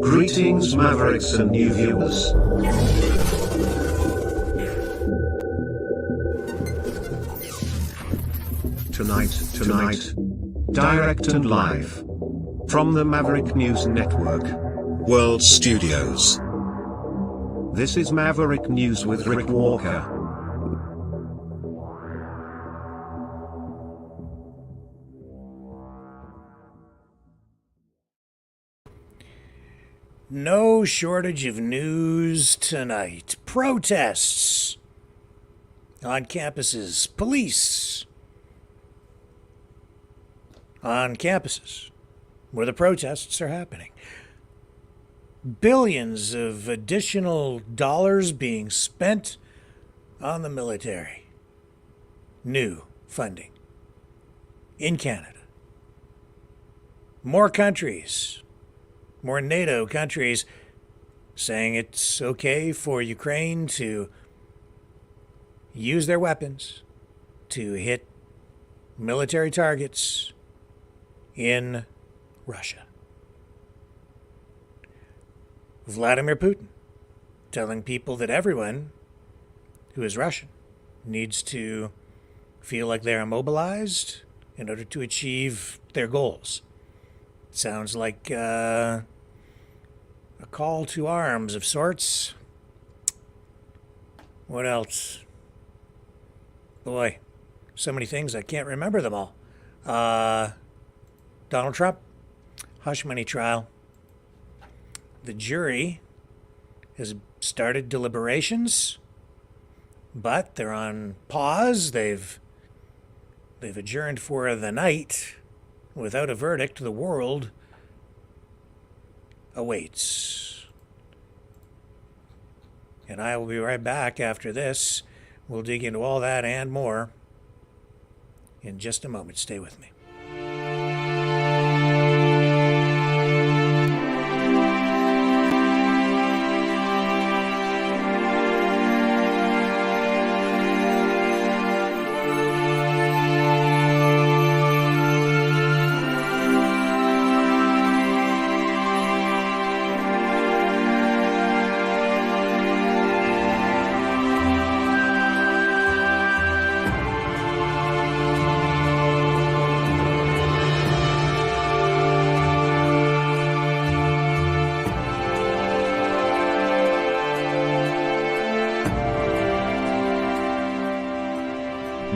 Greetings, Mavericks and new viewers. Tonight, direct and live from the Maverick News Network World Studios. This is Maverick News with Rick Walker. No shortage of news tonight. Protests on campuses. Police on campuses where the protests are happening. Billions of additional dollars being spent on the military. New funding in Canada. More countries, more NATO countries saying it's okay for Ukraine to use their weapons to hit military targets in Russia. Vladimir Putin telling people that everyone who is Russian needs to feel like they're immobilized in order to achieve their goals. Sounds like a call to arms of sorts. What else? Boy, so many things, I can't remember them all. Donald Trump, hush money trial. The jury has started deliberations, but they're on pause. They've adjourned for the night. Without a verdict, the world awaits. And I will be right back after this. We'll dig into all that and more in just a moment. Stay with me.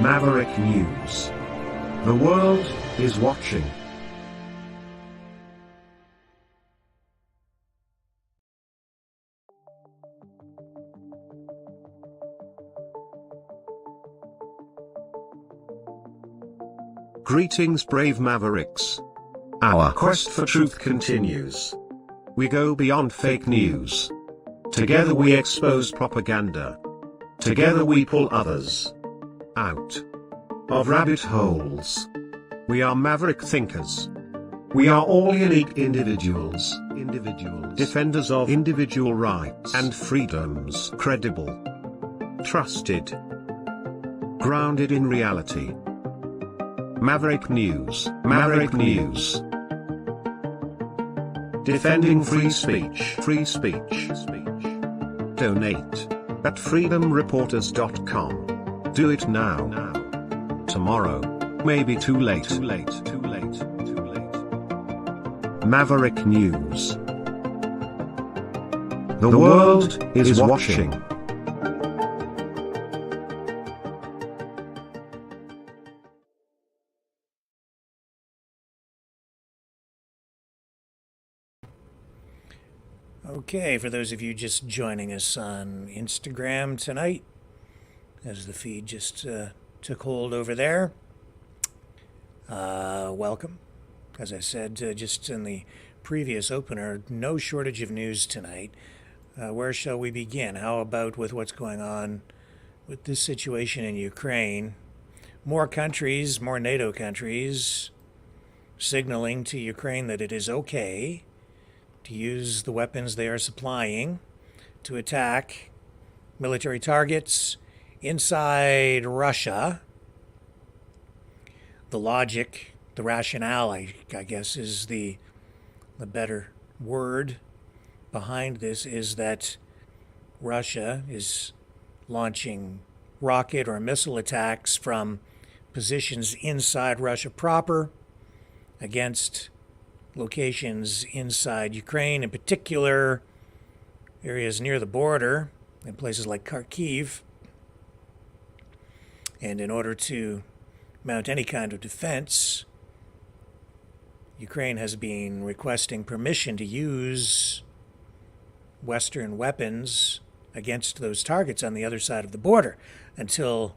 Maverick News. The world is watching. Greetings, brave Mavericks. Our quest for truth continues. We go beyond fake news. Together we expose propaganda. Together we pull others out of rabbit holes. We are maverick thinkers. We are all unique individuals, defenders of individual rights and freedoms, credible, trusted, grounded in reality. Maverick News, Maverick News. Defending free speech, Donate at freedomreporters.com. Do it now. Tomorrow may be too late. Maverick News. The world is watching. Okay, for those of you just joining us on Instagram tonight, as the feed just took hold over there, welcome. As I said just in the previous opener, no shortage of news tonight. Where shall we begin? How about with what's going on with this situation in Ukraine? More countries, more NATO countries, signaling to Ukraine that it is okay to use the weapons they are supplying to attack military targets inside Russia. The logic, the rationale, I guess, is the the better word behind this is that Russia is launching rocket or missile attacks from positions inside Russia proper against locations inside Ukraine, in particular areas near the border in places like Kharkiv. And in order to mount any kind of defense, Ukraine has been requesting permission to use Western weapons against those targets on the other side of the border. Until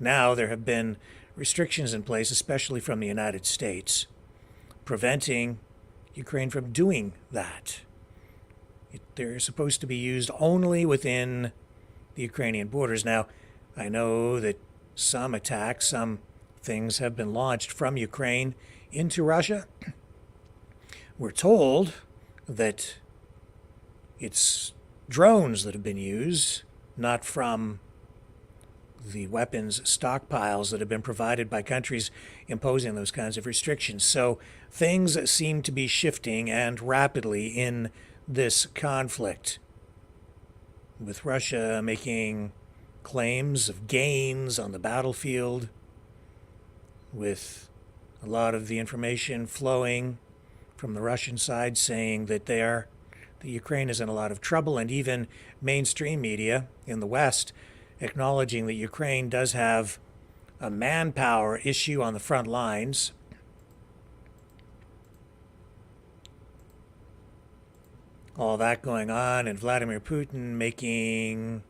now, there have been restrictions in place, especially from the United States, preventing Ukraine from doing that. They're supposed to be used only within the Ukrainian borders. Now, I know that some attacks, some things have been launched from Ukraine into Russia. We're told that it's drones that have been used, not from the weapons stockpiles that have been provided by countries imposing those kinds of restrictions. So things seem to be shifting, and rapidly, in this conflict, with Russia making claims of gains on the battlefield, with a lot of the information flowing from the Russian side saying that the Ukraine is in a lot of trouble, and even mainstream media in the West acknowledging that Ukraine does have a manpower issue on the front lines. All that going on, and Vladimir Putin making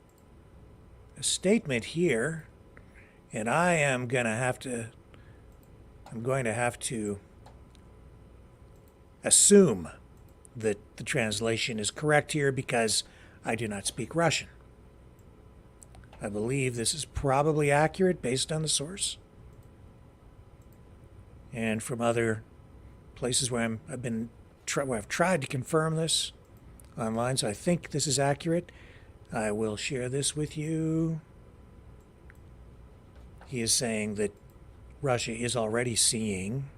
a statement here, and I'm going to have to assume that the translation is correct here because I do not speak Russian. I believe this is probably accurate based on the source and from other places where I've tried to confirm this online, so I think this is accurate. I will share this with you. He is saying that Russia is already seeing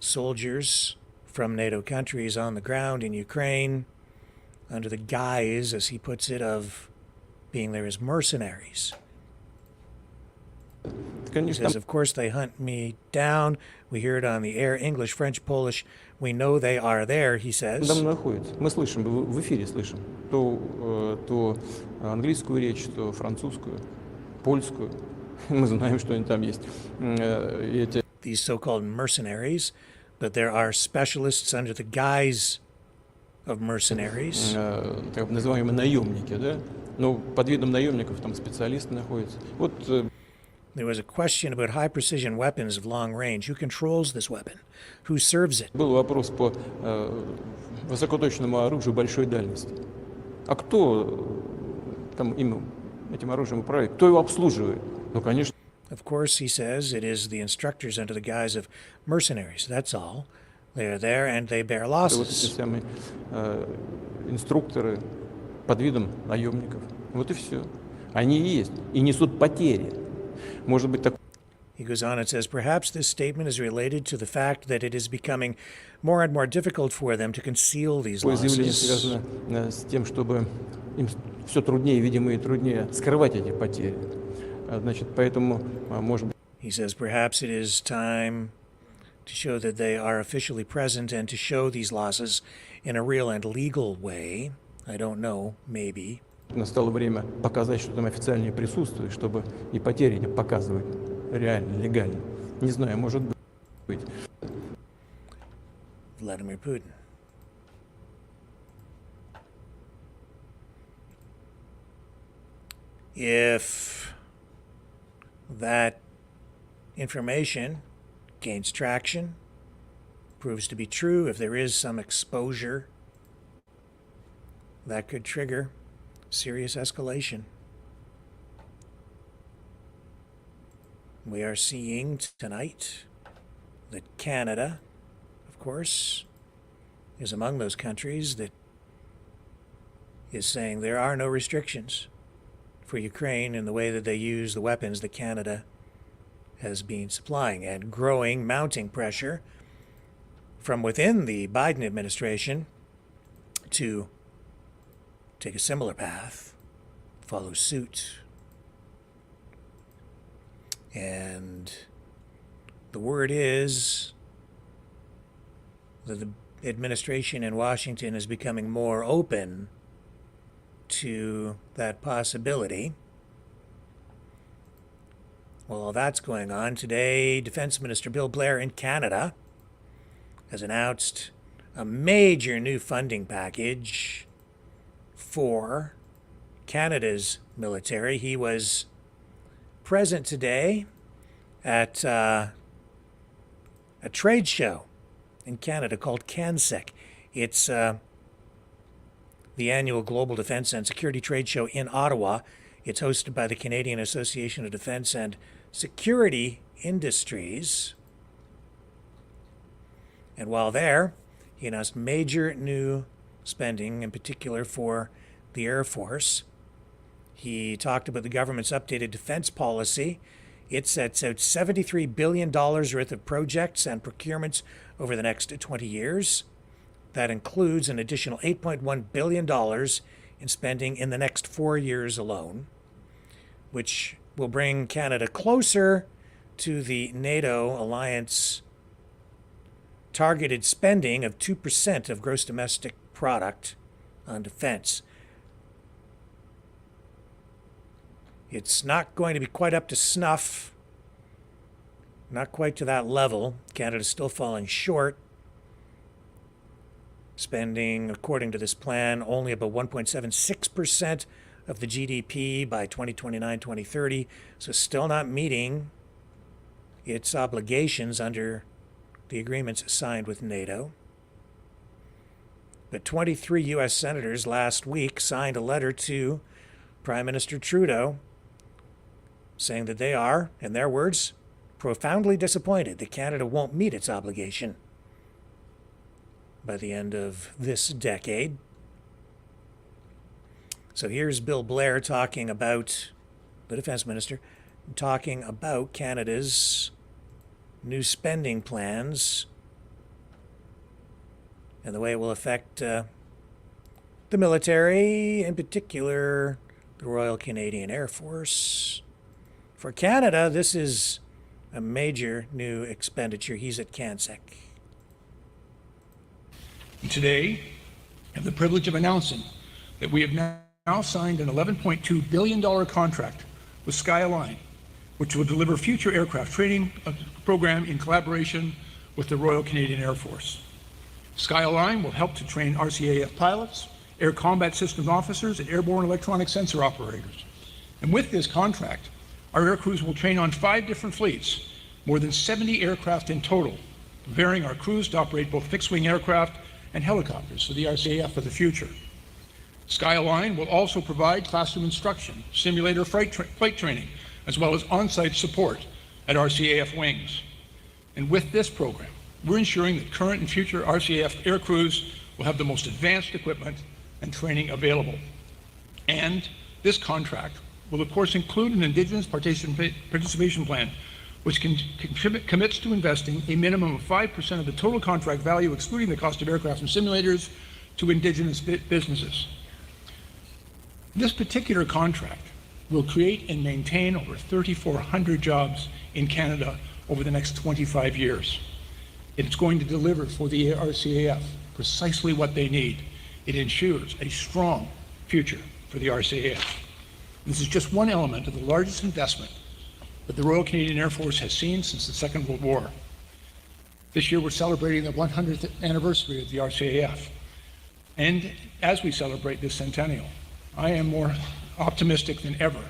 soldiers from NATO countries on the ground in Ukraine under the guise, as he puts it, of being there as mercenaries. He says, of course, they hunt me down. We hear it on the air, English, French, Polish. We know they are there, he says. Мы слышим, в эфире слышим то английскую речь, то французскую, польскую. Мы знаем, что они там есть. These so-called mercenaries, but there are specialists under the guise of mercenaries. Так называемые наемники, да? Но под видом наемников там специалисты находятся. Вот. There was a question about high-precision weapons of long range. Who controls this weapon? Who serves it? Был вопрос по высокоточному оружию большой дальности. А кто там этим оружием управляет? Кто его обслуживает? Ну, конечно. Of course, he says, it is the instructors under the guise of mercenaries. That's all. They are there and they bear losses. Вот эти самые инструкторы под видом наемников. Вот и все. Они и есть. И несут потери. Может быть, так. He goes on and says, perhaps this statement is related to the fact that it is becoming more and more difficult for them to conceal these losses. Заявление связано с тем, чтобы им все труднее, видимо, и труднее скрывать эти потери. Значит, поэтому, может быть. He says, perhaps it is time to show that they are officially present and to show these losses in a real and legal way. I don't know, maybe. Настало время показать, что там официальное присутствие, чтобы и потери не показывать реально, легально. Не знаю, может быть. Vladimir Putin. If that information gains traction, proves to be true, if there is some exposure, that could trigger serious escalation. We are seeing tonight that Canada, of course, is among those countries that is saying there are no restrictions for Ukraine in the way that they use the weapons that Canada has been supplying, and growing, mounting pressure from within the Biden administration to take a similar path, follow suit. And the word is that the administration in Washington is becoming more open to that possibility. While that's going on, today, Defense Minister Bill Blair in Canada has announced a major new funding package for Canada's military. He was present today at a trade show in Canada called CANSEC. It's the annual Global Defense and Security Trade Show in Ottawa. It's hosted by the Canadian Association of Defense and Security Industries. And while there, he announced major new spending, in particular for the Air Force. He talked about the government's updated defense policy. It sets out $73 billion worth of projects and procurements over the next 20 years. That includes an additional $8.1 billion in spending in the next 4 years alone, which will bring Canada closer to the NATO alliance targeted spending of 2% of gross domestic product on defense. It's not going to be quite up to snuff, not quite to that level. Canada's still falling short, spending, according to this plan, only about 1.76% of the GDP by 2029-2030, so still not meeting its obligations under the agreements signed with NATO. But 23 U.S. senators last week signed a letter to Prime Minister Trudeau saying that they are, in their words, profoundly disappointed that Canada won't meet its obligation by the end of this decade. So here's Bill Blair talking about, the Defense Minister, talking about Canada's new spending plans and the way it will affect the military, in particular the Royal Canadian Air Force. For Canada, this is a major new expenditure. He's at CANSEC. Today, I have the privilege of announcing that we have now signed an $11.2 billion contract with SkyAlyne, which will deliver future aircraft training program in collaboration with the Royal Canadian Air Force. SkyAlyne will help to train RCAF pilots, air combat systems officers, and airborne electronic sensor operators. And with this contract, our air crews will train on 5 different fleets, more than 70 aircraft in total, preparing our crews to operate both fixed-wing aircraft and helicopters for the RCAF of the future. SkyAlyne will also provide classroom instruction, simulator flight training, as well as on-site support at RCAF wings. And with this program, we're ensuring that current and future RCAF air crews will have the most advanced equipment and training available. And this contract will of course include an Indigenous participation plan, which commits to investing a minimum of 5% of the total contract value, excluding the cost of aircraft and simulators, to Indigenous businesses. This particular contract will create and maintain over 3,400 jobs in Canada over the next 25 years. It's going to deliver for the RCAF precisely what they need. It ensures a strong future for the RCAF. This is just one element of the largest investment that the Royal Canadian Air Force has seen since the Second World War. This year we're celebrating the 100th anniversary of the RCAF. And as we celebrate this centennial, I am more optimistic than ever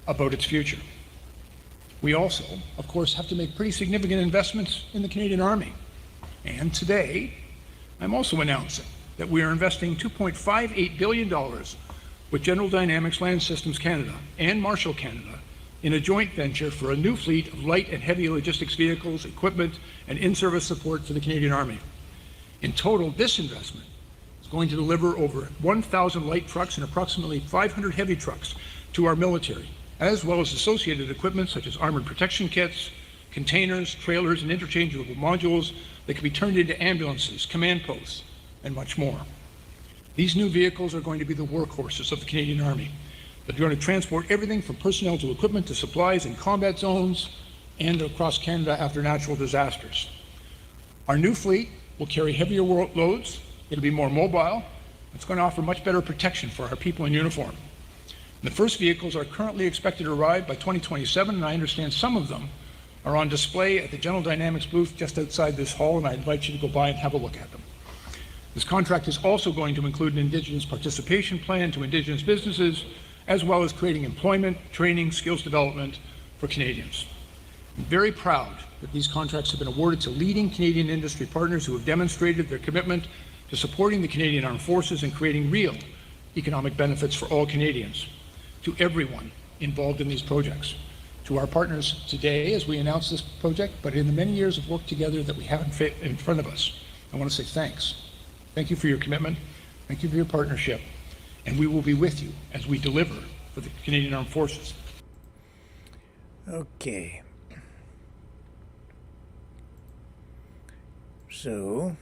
about its future. We also, of course, have to make pretty significant investments in the Canadian Army. And today, I'm also announcing that we are investing $2.58 billion with General Dynamics Land Systems Canada and Marshall Canada in a joint venture for a new fleet of light and heavy logistics vehicles, equipment, and in-service support for the Canadian Army. In total, this investment is going to deliver over 1,000 light trucks and approximately 500 heavy trucks to our military, as well as associated equipment such as armored protection kits, containers, trailers, and interchangeable modules that can be turned into ambulances, command posts, and much more. These new vehicles are going to be the workhorses of the Canadian Army. They're going to transport everything from personnel to equipment to supplies in combat zones and across Canada after natural disasters. Our new fleet will carry heavier loads, it'll be more mobile, it's going to offer much better protection for our people in uniform. The first vehicles are currently expected to arrive by 2027, and I understand some of them are on display at the General Dynamics booth just outside this hall, and I invite you to go by and have a look at them. This contract is also going to include an Indigenous participation plan to Indigenous businesses, as well as creating employment, training, skills development for Canadians. I'm very proud that these contracts have been awarded to leading Canadian industry partners who have demonstrated their commitment to supporting the Canadian Armed Forces and creating real economic benefits for all Canadians. To everyone involved in these projects, to our partners today as we announce this project, but in the many years of work together that we have in front of us, I want to say thanks. Thank you for your commitment, thank you for your partnership, and we will be with you as we deliver for the Canadian Armed Forces. Okay. So,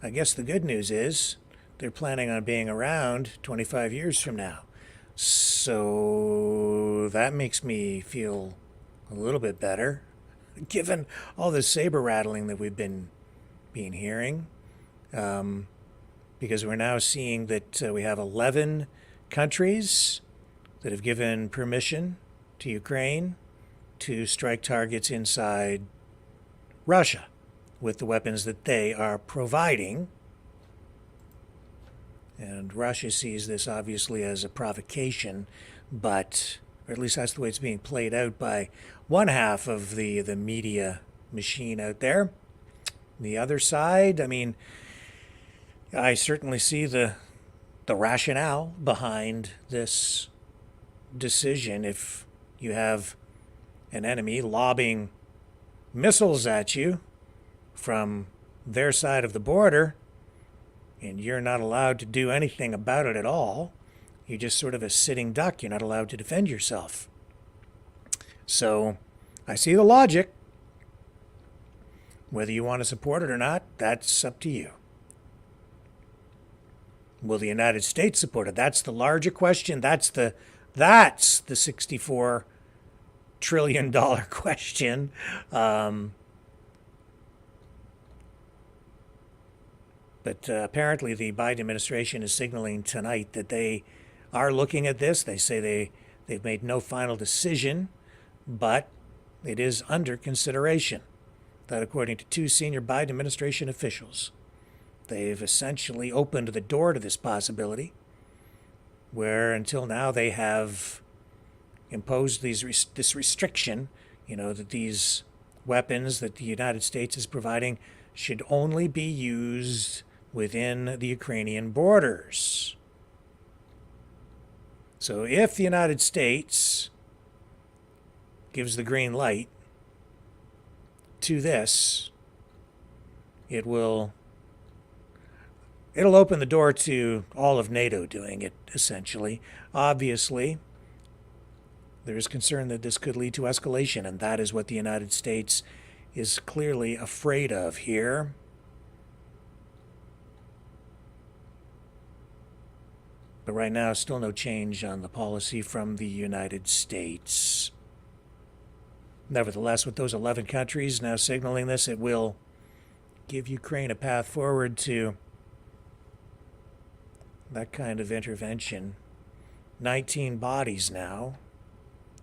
I guess the good news is they're planning on being around 25 years from now. So that makes me feel a little bit better, given all the saber rattling that we've been hearing, because we're now seeing that we have 11 countries that have given permission to Ukraine to strike targets inside Russia with the weapons that they are providing. And Russia sees this obviously as a provocation, but, or at least that's the way it's being played out by one half of the media machine out there. The other side, I mean, I certainly see the rationale behind this decision. If you have an enemy lobbing missiles at you from their side of the border, and you're not allowed to do anything about it at all, you're just sort of a sitting duck. You're not allowed to defend yourself. So I see the logic. Whether you want to support it or not, that's up to you. Will the United States support it? That's the larger question. That's the $64 trillion question. But apparently the Biden administration is signaling tonight that they are looking at this. They say they've made no final decision, but it is under consideration. That according to two senior Biden administration officials, they've essentially opened the door to this possibility, where until now they have imposed this restriction, that these weapons that the United States is providing should only be used within the Ukrainian borders. So if the United States gives the green light to this, it'll open the door to all of NATO doing it, essentially. Obviously, there is concern that this could lead to escalation, and that is what the United States is clearly afraid of here. But right now, still no change on the policy from the United States. Nevertheless, with those 11 countries now signaling this, it will give Ukraine a path forward to that kind of intervention. 19 bodies now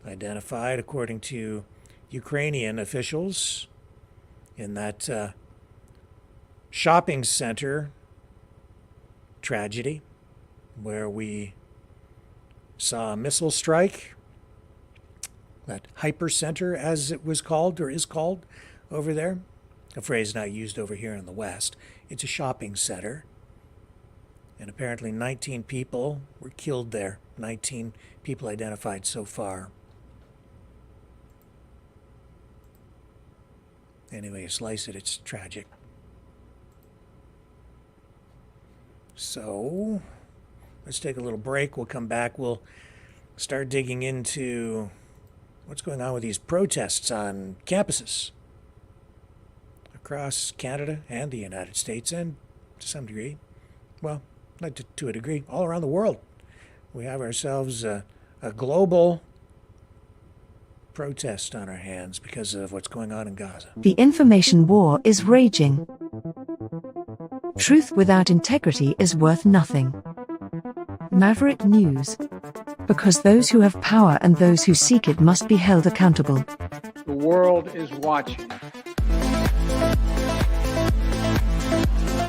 identified, according to Ukrainian officials, in that shopping center tragedy where we saw a missile strike, that hypercenter as it was called or is called over there, a phrase not used over here in the West. It's a shopping center, and apparently 19 people were killed there. 19 people identified so far. Anyway, you slice it, it's tragic. So let's take a little break. We'll come back. We'll start digging into what's going on with these protests on campuses across Canada and the United States, and to some degree, well, not to a degree, all around the world. We have ourselves a global protest on our hands because of what's going on in Gaza. The information war is raging. Truth without integrity is worth nothing. Maverick News. Because those who have power and those who seek it must be held accountable. The world is watching.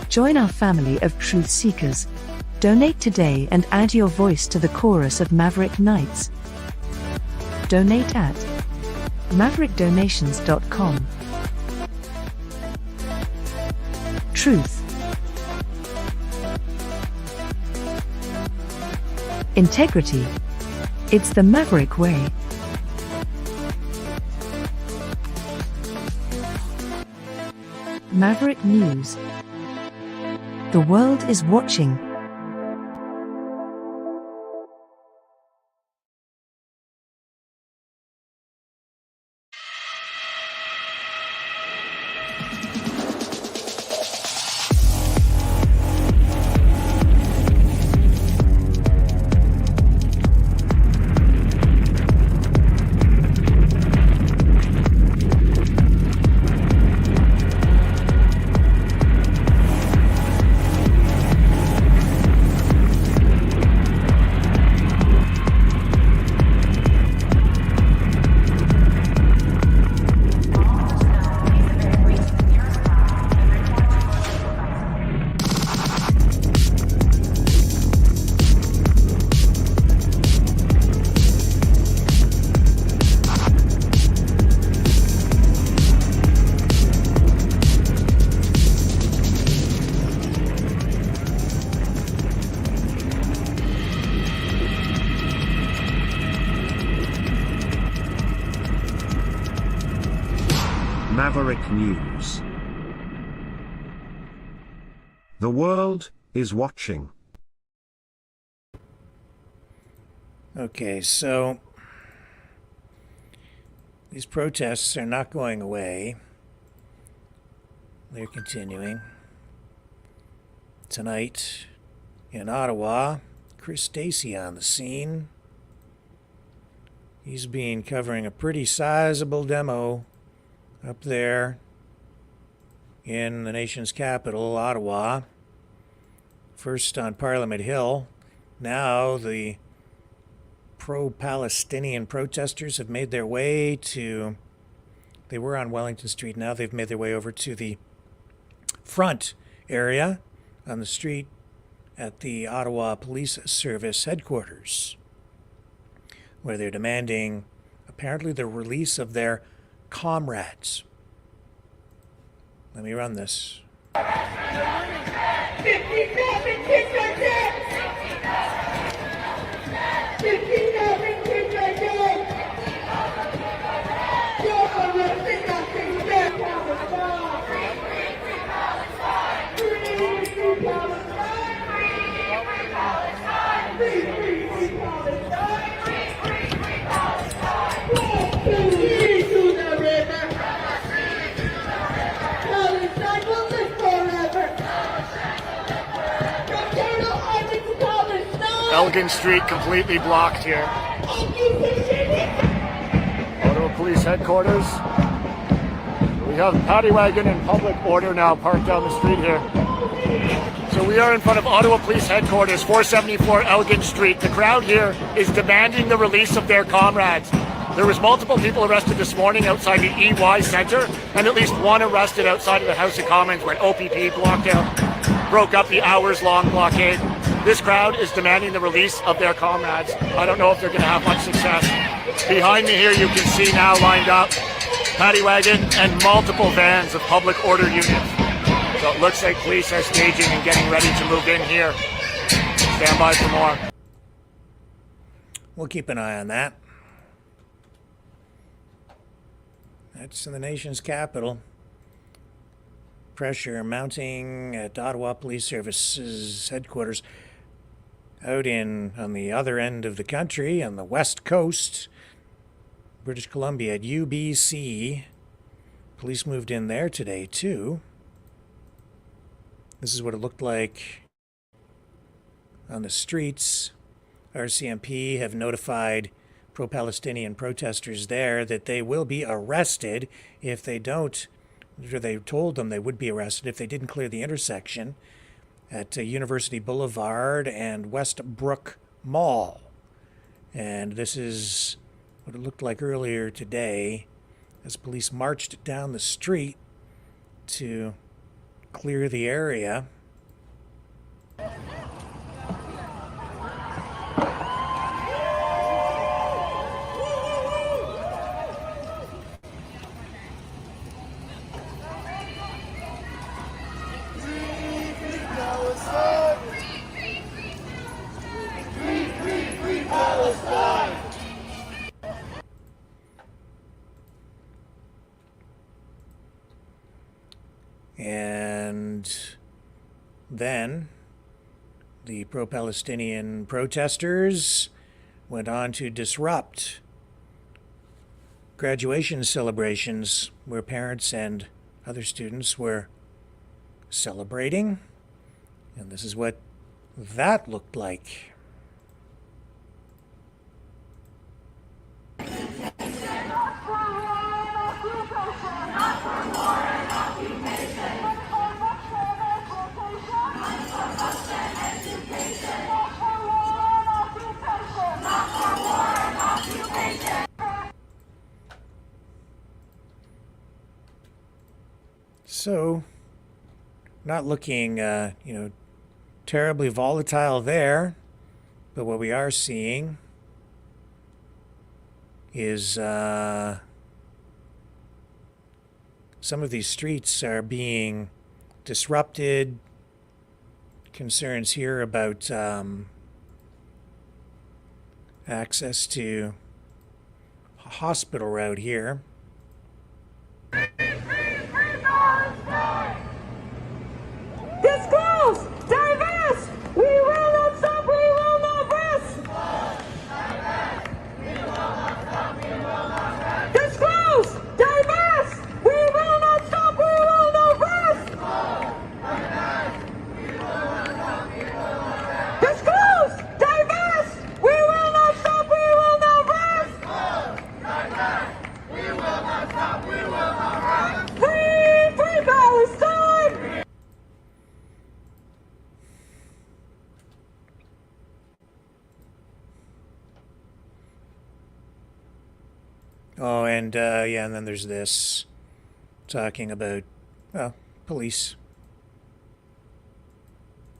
Join our family of truth seekers. Donate today and add your voice to the chorus of Maverick Knights. Donate at maverickdonations.com. Truth. Integrity. It's the Maverick way. Maverick News. The world is watching. Maverick News. The world is watching. Okay, so these protests are not going away. They're continuing. Tonight in Ottawa, Chris Stacey on the scene. He's been covering a pretty sizable demo up there in the nation's capital, Ottawa. First on Parliament Hill. Now the pro-Palestinian protesters have made their way to, they were on Wellington Street, now they've made their way over to the front area on the street at the Ottawa Police Service headquarters, where they're demanding apparently the release of their comrades. Let me run this. 57 kids are dead! 57 kids are dead! You're arresting nothing dead! Palestine! Free Palestine! Free Palestine! Free Palestine! Free Palestine! From the sea to the river! Palestine will live forever! Eternal army to Palestine! Elgin Street completely blocked here. Ottawa Police Headquarters. We have paddy wagon and public order now parked down the street here. So we are in front of Ottawa Police Headquarters, 474 Elgin Street. The crowd here is demanding the release of their comrades. There was multiple people arrested this morning outside the EY Centre, and at least one arrested outside of the House of Commons when OPP broke up the hours-long blockade. This crowd is demanding the release of their comrades. I don't know if they're going to have much success. Behind me here you can see now lined up paddy wagon and multiple vans of public order units. So it looks like police are staging and getting ready to move in here. Stand by for more. We'll keep an eye on that. That's in the nation's capital. Pressure mounting at Ottawa Police Services headquarters. Out on the other end of the country, on the west coast, British Columbia, at UBC Police moved in there today, too. This is what it looked like on the streets. RCMP have notified pro-Palestinian protesters there that they will be arrested if they don't, or they told them they would be arrested if they didn't clear the intersection at University Boulevard and Westbrook Mall. And this is what it looked like earlier today as police marched down the street to clear the area. And then the pro-Palestinian protesters went on to disrupt graduation celebrations where parents and other students were celebrating. And this is what that looked like. So, not looking, terribly volatile there, but what we are seeing is some of these streets are being disrupted. Concerns here about access to a hospital route here. Disclose! Divest! We will not stop! We will not rest! Disclose! Divest! We will not stop! We will not rest! Disclose! Divest! We will not stop! We will not rest! Free! Free Palestine! Oh, and and then there's this talking about, police.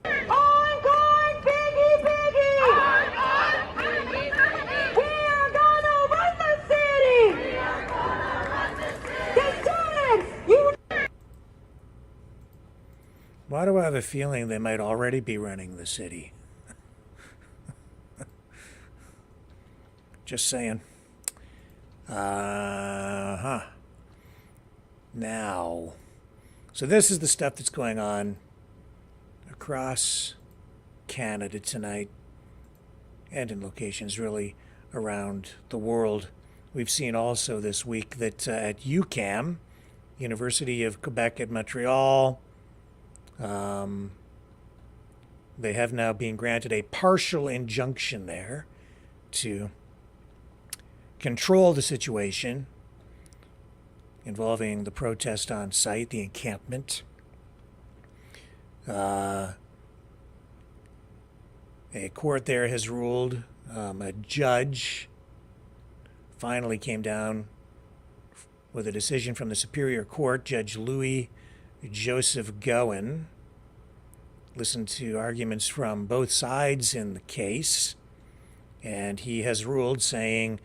I'm going Biggie Biggie! I'm going Biggie Biggie! We are gonna run the city! We are gonna run the city! The students! You... Why do I have a feeling they might already be running the city? Just saying. Now, so this is the stuff that's going on across Canada tonight and in locations really around the world. We've seen also this week that at UQAM, University of Quebec at Montreal, they have now been granted a partial injunction there to control the situation involving the protest on site, the encampment. A court there has ruled, a judge finally came down with a decision from the Superior Court. Judge Louis Joseph Gowan listened to arguments from both sides in the case, and he has ruled saying,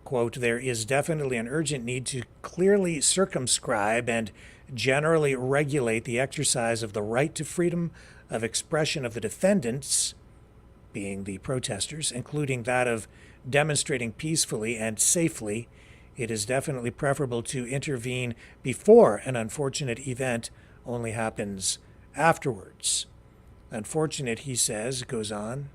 quote, there is definitely an urgent need to clearly circumscribe and generally regulate the exercise of the right to freedom of expression of the defendants, being the protesters, including that of demonstrating peacefully and safely. It is definitely preferable to intervene before an unfortunate event only happens afterwards. Unfortunate, he says, goes on,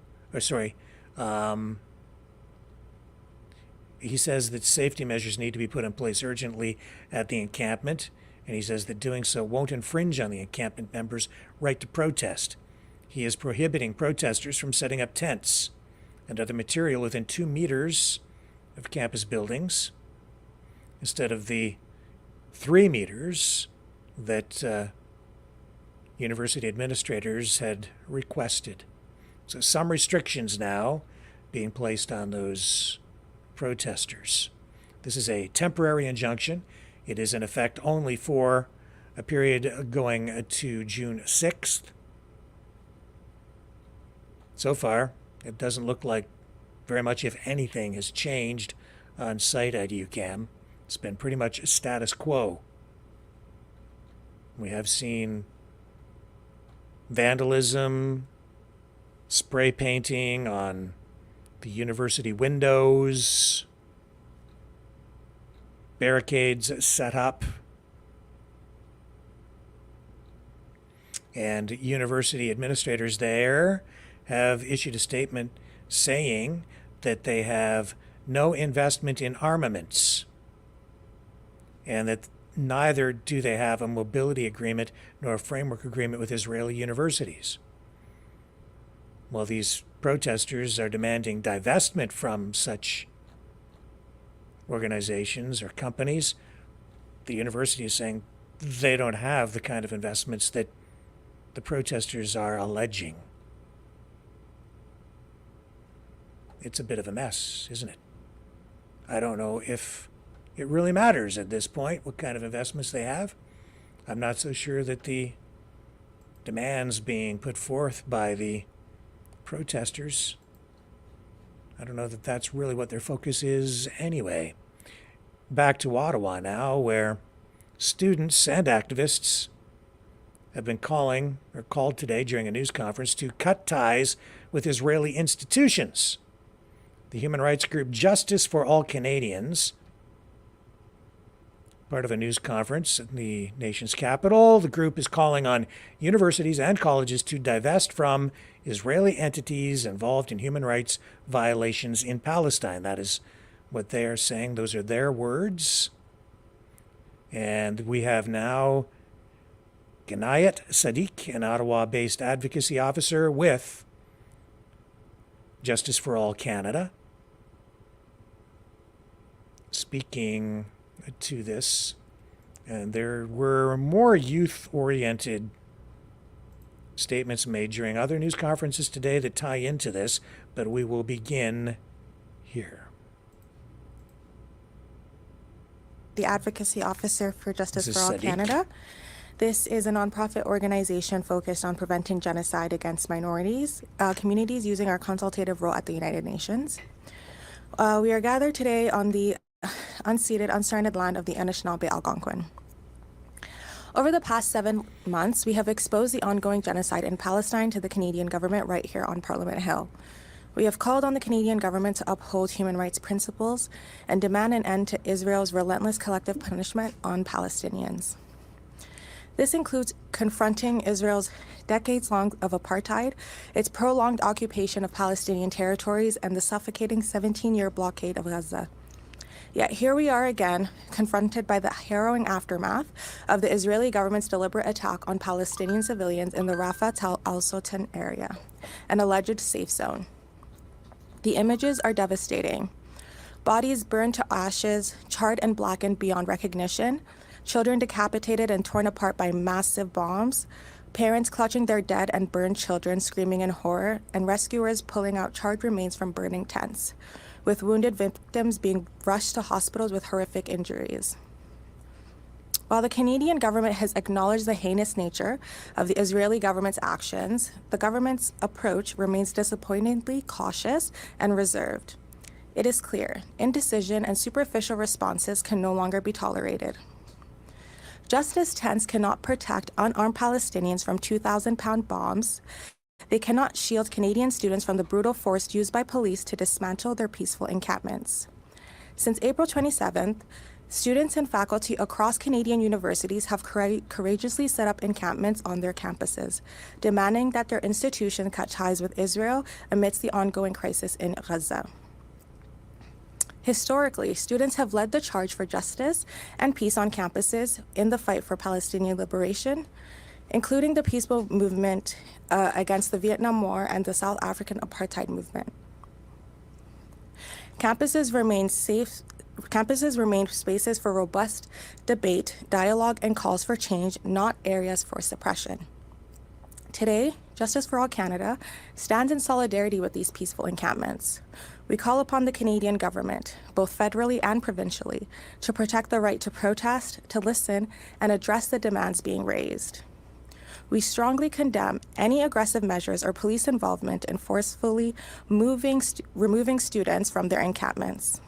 he says that safety measures need to be put in place urgently at the encampment, and he says that doing so won't infringe on the encampment members' right to protest. He is prohibiting protesters from setting up tents and other material within 2 meters of campus buildings instead of the 3 meters that university administrators had requested. So some restrictions now being placed on those protesters. This is a temporary injunction. It is in effect only for a period going to June 6th. So far, it doesn't look like very much, if anything, has changed on site at UCAM. It's been pretty much status quo. We have seen vandalism, spray painting on the university windows, barricades set up, and university administrators there have issued a statement saying that they have no investment in armaments and that neither do they have a mobility agreement nor a framework agreement with Israeli universities. While these protesters are demanding divestment from such organizations or companies, the university is saying they don't have the kind of investments that the protesters are alleging. It's a bit of a mess, isn't it? I don't know if it really matters at this point what kind of investments they have. I'm not so sure that the demands being put forth by the protesters, I don't know that that's really what their focus is anyway. Back to Ottawa now, where students and activists have been called today during a news conference to cut ties with Israeli institutions. The human rights group Justice for All Canadians, part of a news conference in the nation's capital, the group is calling on universities and colleges to divest from Israeli entities involved in human rights violations in Palestine. That is what they are saying. Those are their words. And we have now Ganayat Sadiq, an Ottawa-based advocacy officer with Justice for All Canada, speaking to this. And there were more youth-oriented statements made during other news conferences today that tie into this, but we will begin here. The advocacy officer for Justice for All Sadiq. Canada. This is a nonprofit organization focused on preventing genocide against minorities, communities using our consultative role at the United Nations. We are gathered today on the unceded, unsurrendered land of the Anishinaabe Algonquin. Over the past 7 months, we have exposed the ongoing genocide in Palestine to the Canadian government right here on Parliament Hill. We have called on the Canadian government to uphold human rights principles and demand an end to Israel's relentless collective punishment on Palestinians. This includes confronting Israel's decades-long of apartheid, its prolonged occupation of Palestinian territories, and the suffocating 17-year blockade of Gaza. Yet here we are again, confronted by the harrowing aftermath of the Israeli government's deliberate attack on Palestinian civilians in the Rafah Tel al-Sotan area, an alleged safe zone. The images are devastating. Bodies burned to ashes, charred and blackened beyond recognition, children decapitated and torn apart by massive bombs, parents clutching their dead and burned children screaming in horror, and rescuers pulling out charred remains from burning tents, with wounded victims being rushed to hospitals with horrific injuries. While the Canadian government has acknowledged the heinous nature of the Israeli government's actions, the government's approach remains disappointingly cautious and reserved. It is clear, indecision and superficial responses can no longer be tolerated. Justice tents cannot protect unarmed Palestinians from 2,000-pound bombs. They cannot shield Canadian students from the brutal force used by police to dismantle their peaceful encampments. Since April 27th, students and faculty across Canadian universities have courageously set up encampments on their campuses, demanding that their institution cut ties with Israel amidst the ongoing crisis in Gaza. Historically, students have led the charge for justice and peace on campuses in the fight for Palestinian liberation, including the peaceful movement against the Vietnam War and the South African apartheid movement. Campuses remain spaces for robust debate, dialogue, and calls for change, not areas for suppression. Today, Justice for All Canada stands in solidarity with these peaceful encampments. We call upon the Canadian government, both federally and provincially, to protect the right to protest, to listen, and address the demands being raised. We strongly condemn any aggressive measures or police involvement in forcefully removing students from their encampments.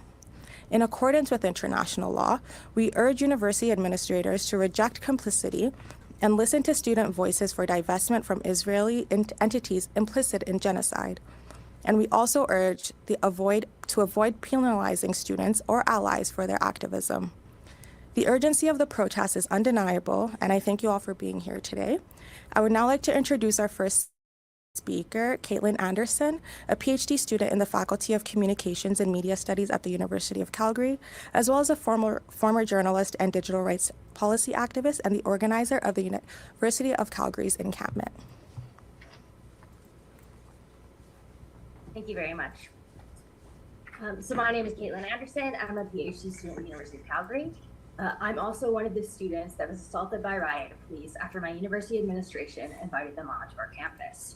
In accordance with international law, we urge university administrators to reject complicity and listen to student voices for divestment from Israeli entities implicit in genocide. And we also urge to avoid penalizing students or allies for their activism. The urgency of the protest is undeniable, and I thank you all for being here today. I would now like to introduce our first speaker, Caitlin Anderson, a PhD student in the Faculty of Communications and Media Studies at the University of Calgary, as well as a former journalist and digital rights policy activist and the organizer of the University of Calgary's encampment. Thank you very much. So my name is Caitlin Anderson. I'm a PhD student at the University of Calgary. I'm also one of the students that was assaulted by riot police after my university administration invited them onto our campus.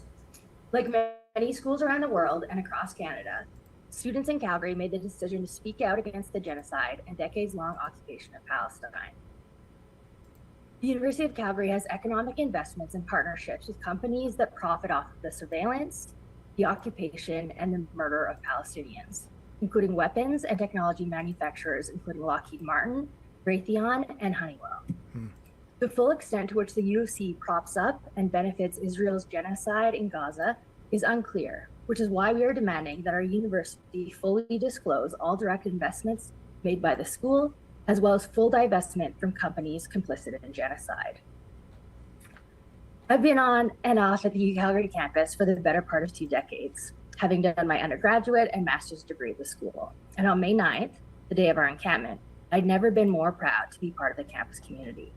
Like many schools around the world and across Canada, students in Calgary made the decision to speak out against the genocide and decades-long occupation of Palestine. The University of Calgary has economic investments and partnerships with companies that profit off of the surveillance, the occupation, and the murder of Palestinians, including weapons and technology manufacturers, including Lockheed Martin, Raytheon, and Honeywell. The full extent to which the UFC props up and benefits Israel's genocide in Gaza is unclear, which is why we are demanding that our university fully disclose all direct investments made by the school, as well as full divestment from companies complicit in genocide. I've been on and off at the Calgary campus for the better part of 2 decades, having done my undergraduate and master's degree at the school. And on May 9th, the day of our encampment, I'd never been more proud to be part of the campus community.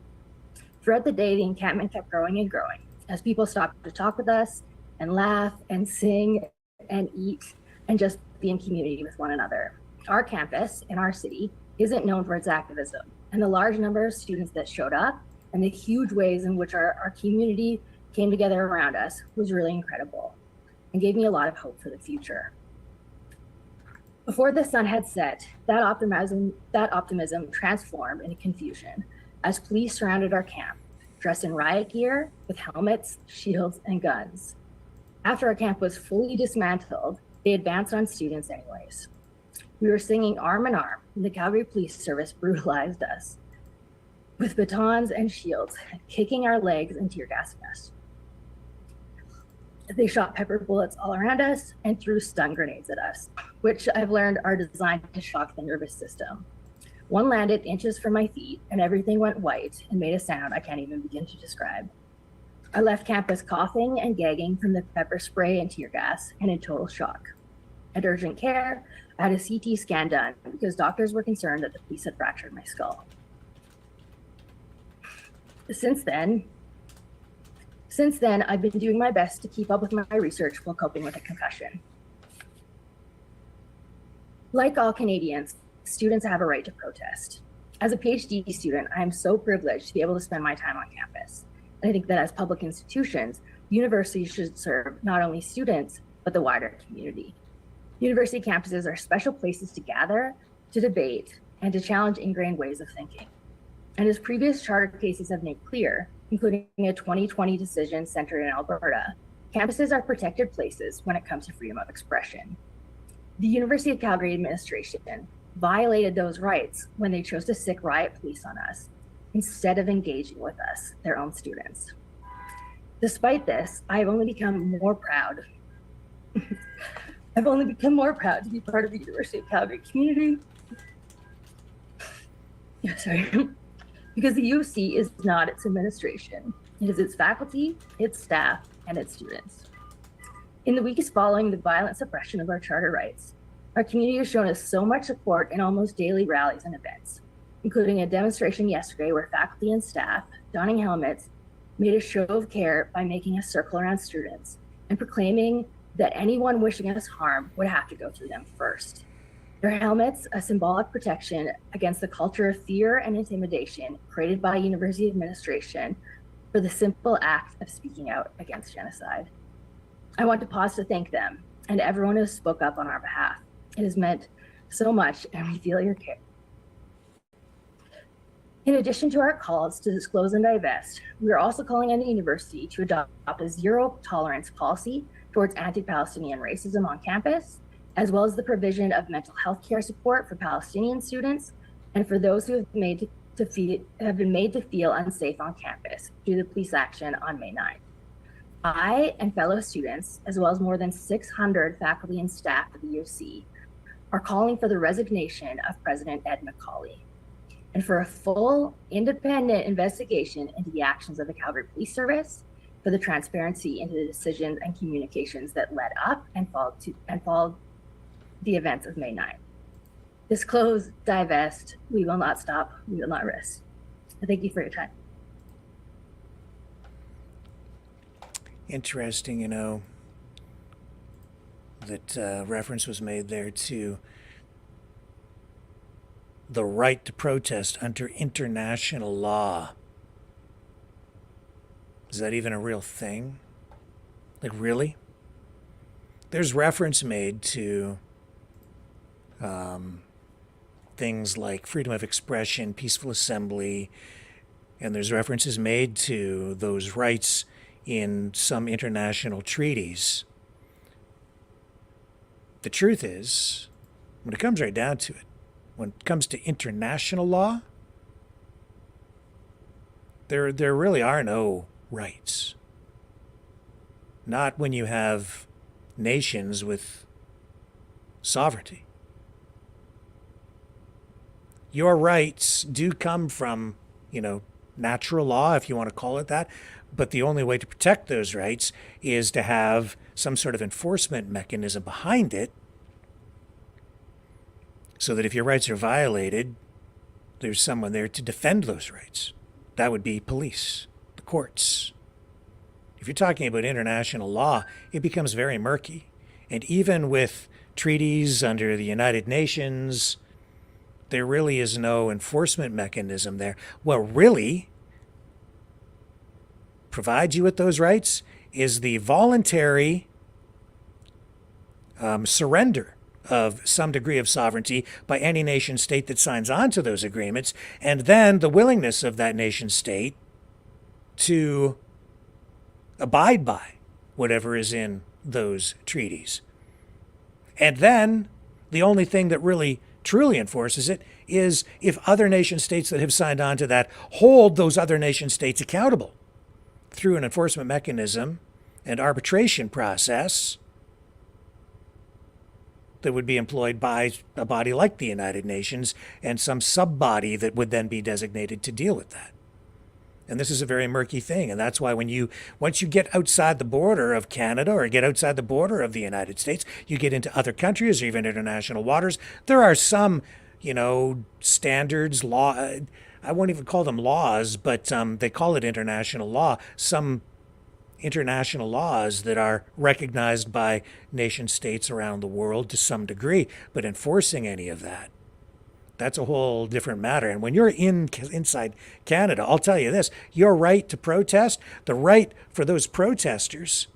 Throughout the day, the encampment kept growing and growing as people stopped to talk with us and laugh and sing and eat and just be in community with one another. Our campus in our city isn't known for its activism, and the large number of students that showed up and the huge ways in which our community came together around us was really incredible and gave me a lot of hope for the future. Before the sun had set, that optimism transformed into confusion as police surrounded our camp, dressed in riot gear with helmets, shields, and guns. After our camp was fully dismantled, they advanced on students anyways. We were singing arm in arm, and the Calgary Police Service brutalized us with batons and shields, kicking our legs and tear gassing us. They shot pepper bullets all around us and threw stun grenades at us, which I've learned are designed to shock the nervous system. One landed inches from my feet and everything went white and made a sound I can't even begin to describe. I left campus coughing and gagging from the pepper spray and tear gas and in total shock. At urgent care, I had a CT scan done because doctors were concerned that the police had fractured my skull. Since then, I've been doing my best to keep up with my research while coping with a concussion. Like all Canadians, students have a right to protest. As a PhD student, I am so privileged to be able to spend my time on campus. And I think that as public institutions, universities should serve not only students, but the wider community. University campuses are special places to gather, to debate, and to challenge ingrained ways of thinking. And as previous charter cases have made clear, including a 2020 decision centered in Alberta, campuses are protected places when it comes to freedom of expression. The University of Calgary administration violated those rights when they chose to sic riot police on us instead of engaging with us, their own students. Despite this, I've only become more proud to be part of the University of Calgary community. Because the UC is not its administration. It is its faculty, its staff, and its students. In the weeks following the violent suppression of our charter rights, Our community has shown us so much support in almost daily rallies and events, including a demonstration yesterday where faculty and staff, donning helmets, made a show of care by making a circle around students and proclaiming that anyone wishing us harm would have to go through them first. Their helmets, a symbolic protection against the culture of fear and intimidation created by university administration for the simple act of speaking out against genocide. I want to pause to thank them and everyone who spoke up on our behalf. It has meant so much, and we feel your care. In addition to our calls to disclose and divest, we are also calling on the university to adopt a zero tolerance policy towards anti-Palestinian racism on campus, as well as the provision of mental health care support for Palestinian students and for those who have been made to feel unsafe on campus due to police action on May 9th. I and fellow students, as well as more than 600 faculty and staff at the UC, are calling for the resignation of President Ed McCauley and for a full independent investigation into the actions of the Calgary Police Service, for the transparency into the decisions and communications that led up and followed the events of May 9th. Disclose, divest, we will not stop, we will not rest. Thank you for your time. Interesting, that reference was made there to the right to protest under international law. Is that even a real thing? Like, really? There's reference made to things like freedom of expression, peaceful assembly, and there's references made to those rights in some international treaties. The truth is, when it comes right down to it, when it comes to international law, there really are no rights. Not when you have nations with sovereignty. Your rights do come from, natural law, if you want to call it that, but the only way to protect those rights is to have some sort of enforcement mechanism behind it, so that if your rights are violated, there's someone there to defend those rights. That would be police, the courts. If you're talking about international law, it becomes very murky. And even with treaties under the United Nations, there really is no enforcement mechanism there. What really provides you with those rights is the voluntary surrender of some degree of sovereignty by any nation state that signs on to those agreements, and then the willingness of that nation state to abide by whatever is in those treaties. And then the only thing that really truly enforces it is if other nation states that have signed on to that hold those other nation states accountable through an enforcement mechanism and arbitration process that would be employed by a body like the United Nations and some sub-body that would then be designated to deal with that. And this is a very murky thing. And that's why once you get outside the border of Canada or get outside the border of the United States, you get into other countries or even international waters, there are some, standards, law. I won't even call them laws, but they call it international law. Some international laws that are recognized by nation states around the world to some degree, but enforcing any of that, that's a whole different matter. And when you're inside Canada, I'll tell you this, your right to protest, the right for those protesters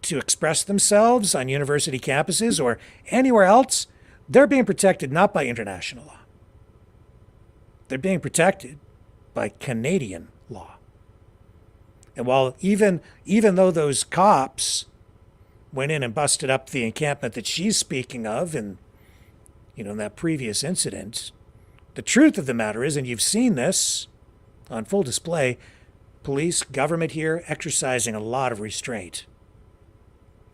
to express themselves on university campuses or anywhere else, they're being protected not by international law. They're being protected by Canadian law. And while even though those cops went in and busted up the encampment that she's speaking of in that previous incident, the truth of the matter is, and you've seen this on full display, police, government here exercising a lot of restraint.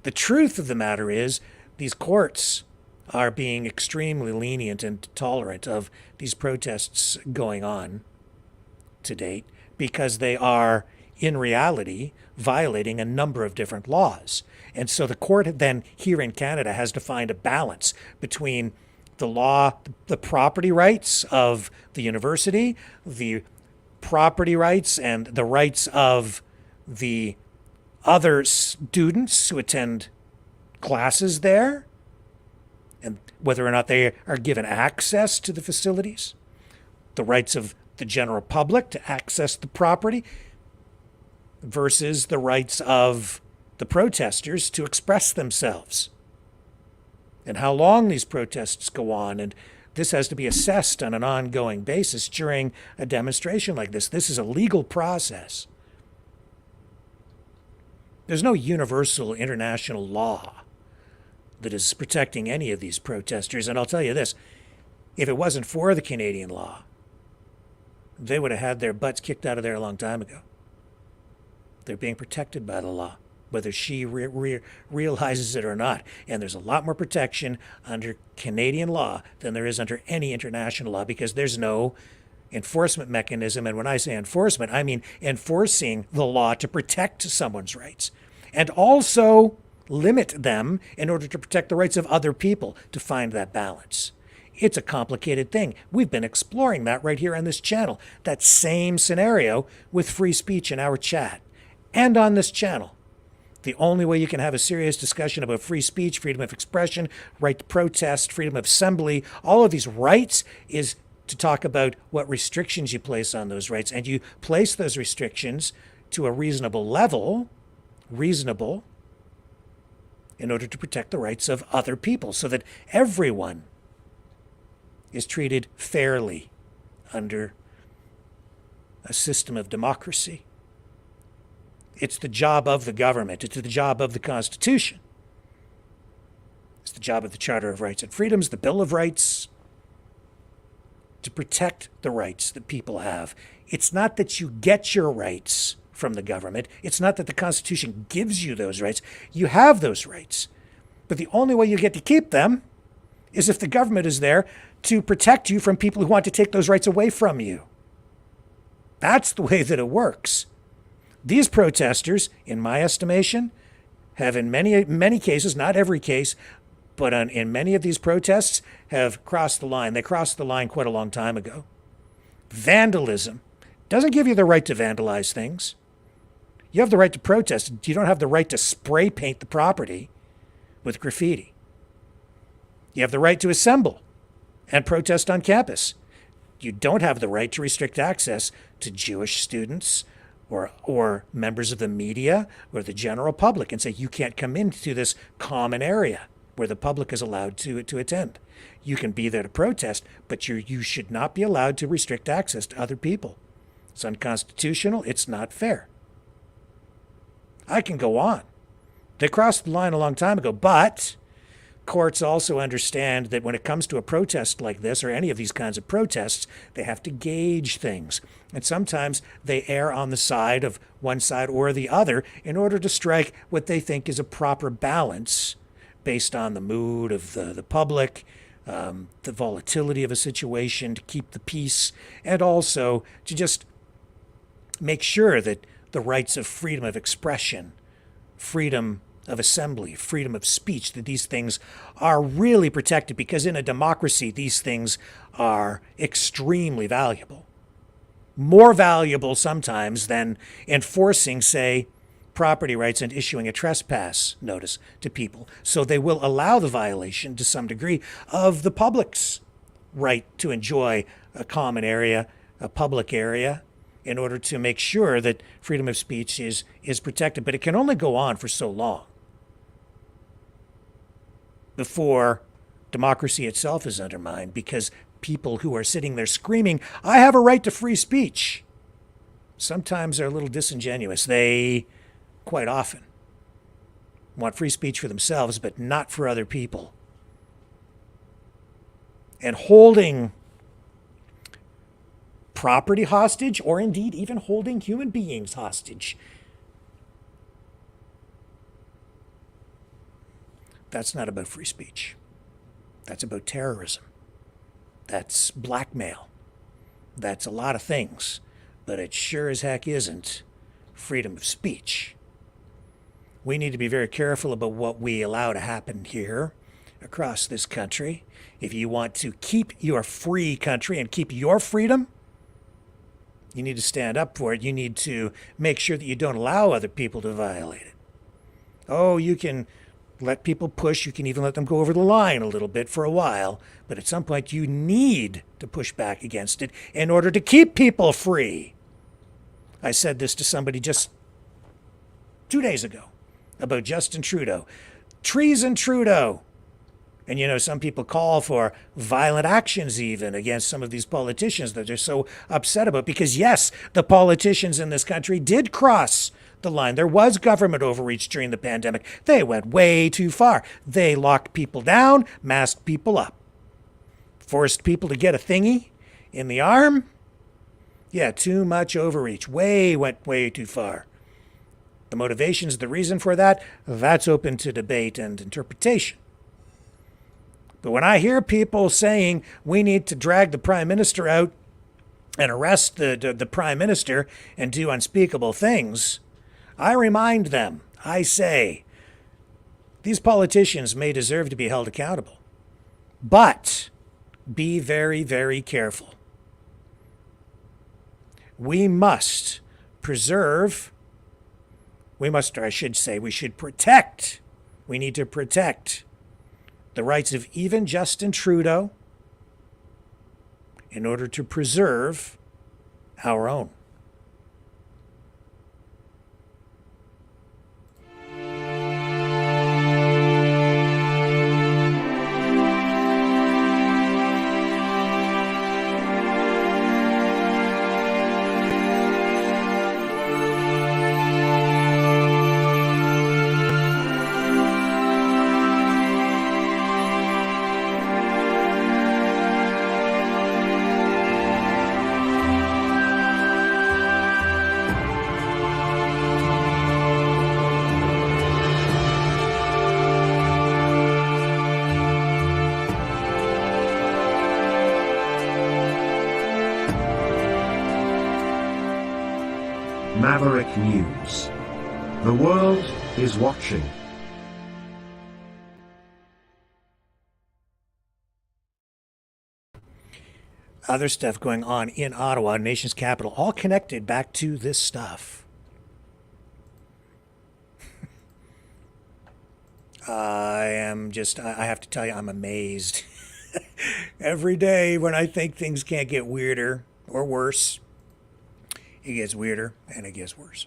The truth of the matter is, these courts are being extremely lenient and tolerant of these protests going on to date because they are in reality violating a number of different laws. And so the court then here in Canada has to find a balance between the law, the property rights of the university, the property rights and the rights of the other students who attend classes there, and whether or not they are given access to the facilities, the rights of the general public to access the property versus the rights of the protesters to express themselves, and how long these protests go on. And this has to be assessed on an ongoing basis during a demonstration like this. This is a legal process. There's no universal international law that is protecting any of these protesters. And I'll tell you this, if it wasn't for the Canadian law, they would have had their butts kicked out of there a long time ago. They're being protected by the law, whether she realizes it or not. And there's a lot more protection under Canadian law than there is under any international law, because there's no enforcement mechanism. And when I say enforcement, I mean enforcing the law to protect someone's rights and also limit them in order to protect the rights of other people, to find that balance. It's a complicated thing. We've been exploring that right here on this channel, that same scenario with free speech in our chat and on this channel. The only way you can have a serious discussion about free speech, freedom of expression, right to protest, freedom of assembly, all of these rights, is to talk about what restrictions you place on those rights. And you place those restrictions to a reasonable level, reasonable, in order to protect the rights of other people, so that everyone is treated fairly under a system of democracy. It's the job of the government. It's the job of the Constitution. It's the job of the Charter of Rights and Freedoms, the Bill of Rights, to protect the rights that people have. It's not that you get your rights from the government. It's not that the Constitution gives you those rights. You have those rights. But the only way you get to keep them is if the government is there to protect you from people who want to take those rights away from you. That's the way that it works. These protesters, in my estimation, have in many cases, not every case, but in many of these protests, have crossed the line. They crossed the line quite a long time ago. Vandalism doesn't give you the right to vandalize things. You have the right to protest. You don't have the right to spray paint the property with graffiti. You have the right to assemble and protest on campus. You don't have the right to restrict access to Jewish students or members of the media or the general public and say you can't come into this common area where the public is allowed to attend. You can be there to protest, but you should not be allowed to restrict access to other people. It's unconstitutional. It's not fair. I can go on. They crossed the line a long time ago, but courts also understand that when it comes to a protest like this, or any of these kinds of protests, they have to gauge things. And sometimes they err on the side of one side or the other in order to strike what they think is a proper balance based on the mood of the public, the volatility of a situation, to keep the peace, and also to just make sure that the rights of freedom of expression, freedom of assembly, freedom of speech, that these things are really protected, because in a democracy, these things are extremely valuable. More valuable sometimes than enforcing, say, property rights and issuing a trespass notice to people. So they will allow the violation to some degree of the public's right to enjoy a common area, a public area, in order to make sure that freedom of speech is protected. But it can only go on for so long before democracy itself is undermined, because people who are sitting there screaming, "I have a right to free speech," sometimes are a little disingenuous. They quite often want free speech for themselves, but not for other people. And holding property hostage, or indeed even holding human beings hostage, that's not about free speech. That's about terrorism. That's blackmail. That's a lot of things. But it sure as heck isn't freedom of speech. We need to be very careful about what we allow to happen here across this country. If you want to keep your free country and keep your freedom, you need to stand up for it. You need to make sure that you don't allow other people to violate it. Oh, you can let people push. You can even let them go over the line a little bit for a while. But at some point, you need to push back against it in order to keep people free. I said this to somebody just 2 days ago about Justin Trudeau. Treason Trudeau. And, you know, some people call for violent actions even against some of these politicians that they're so upset about. Because, yes, the politicians in this country did cross the line. There was government overreach during the pandemic. They went way too far. They locked people down, masked people up, forced people to get a thingy in the arm. Yeah, too much overreach. Went way too far. The motivations, the reason for that, that's open to debate and interpretation. But when I hear people saying we need to drag the Prime Minister out and arrest the Prime Minister and do unspeakable things, I remind them, I say, these politicians may deserve to be held accountable. But be very, very careful. We must preserve, we should protect, we need to protect the rights of even Justin Trudeau in order to preserve our own. Maverick News. The world is watching. Other stuff going on in Ottawa, nation's capital, all connected back to this stuff. I have to tell you, I'm amazed. Every day when I think things can't get weirder or worse, it gets weirder and it gets worse.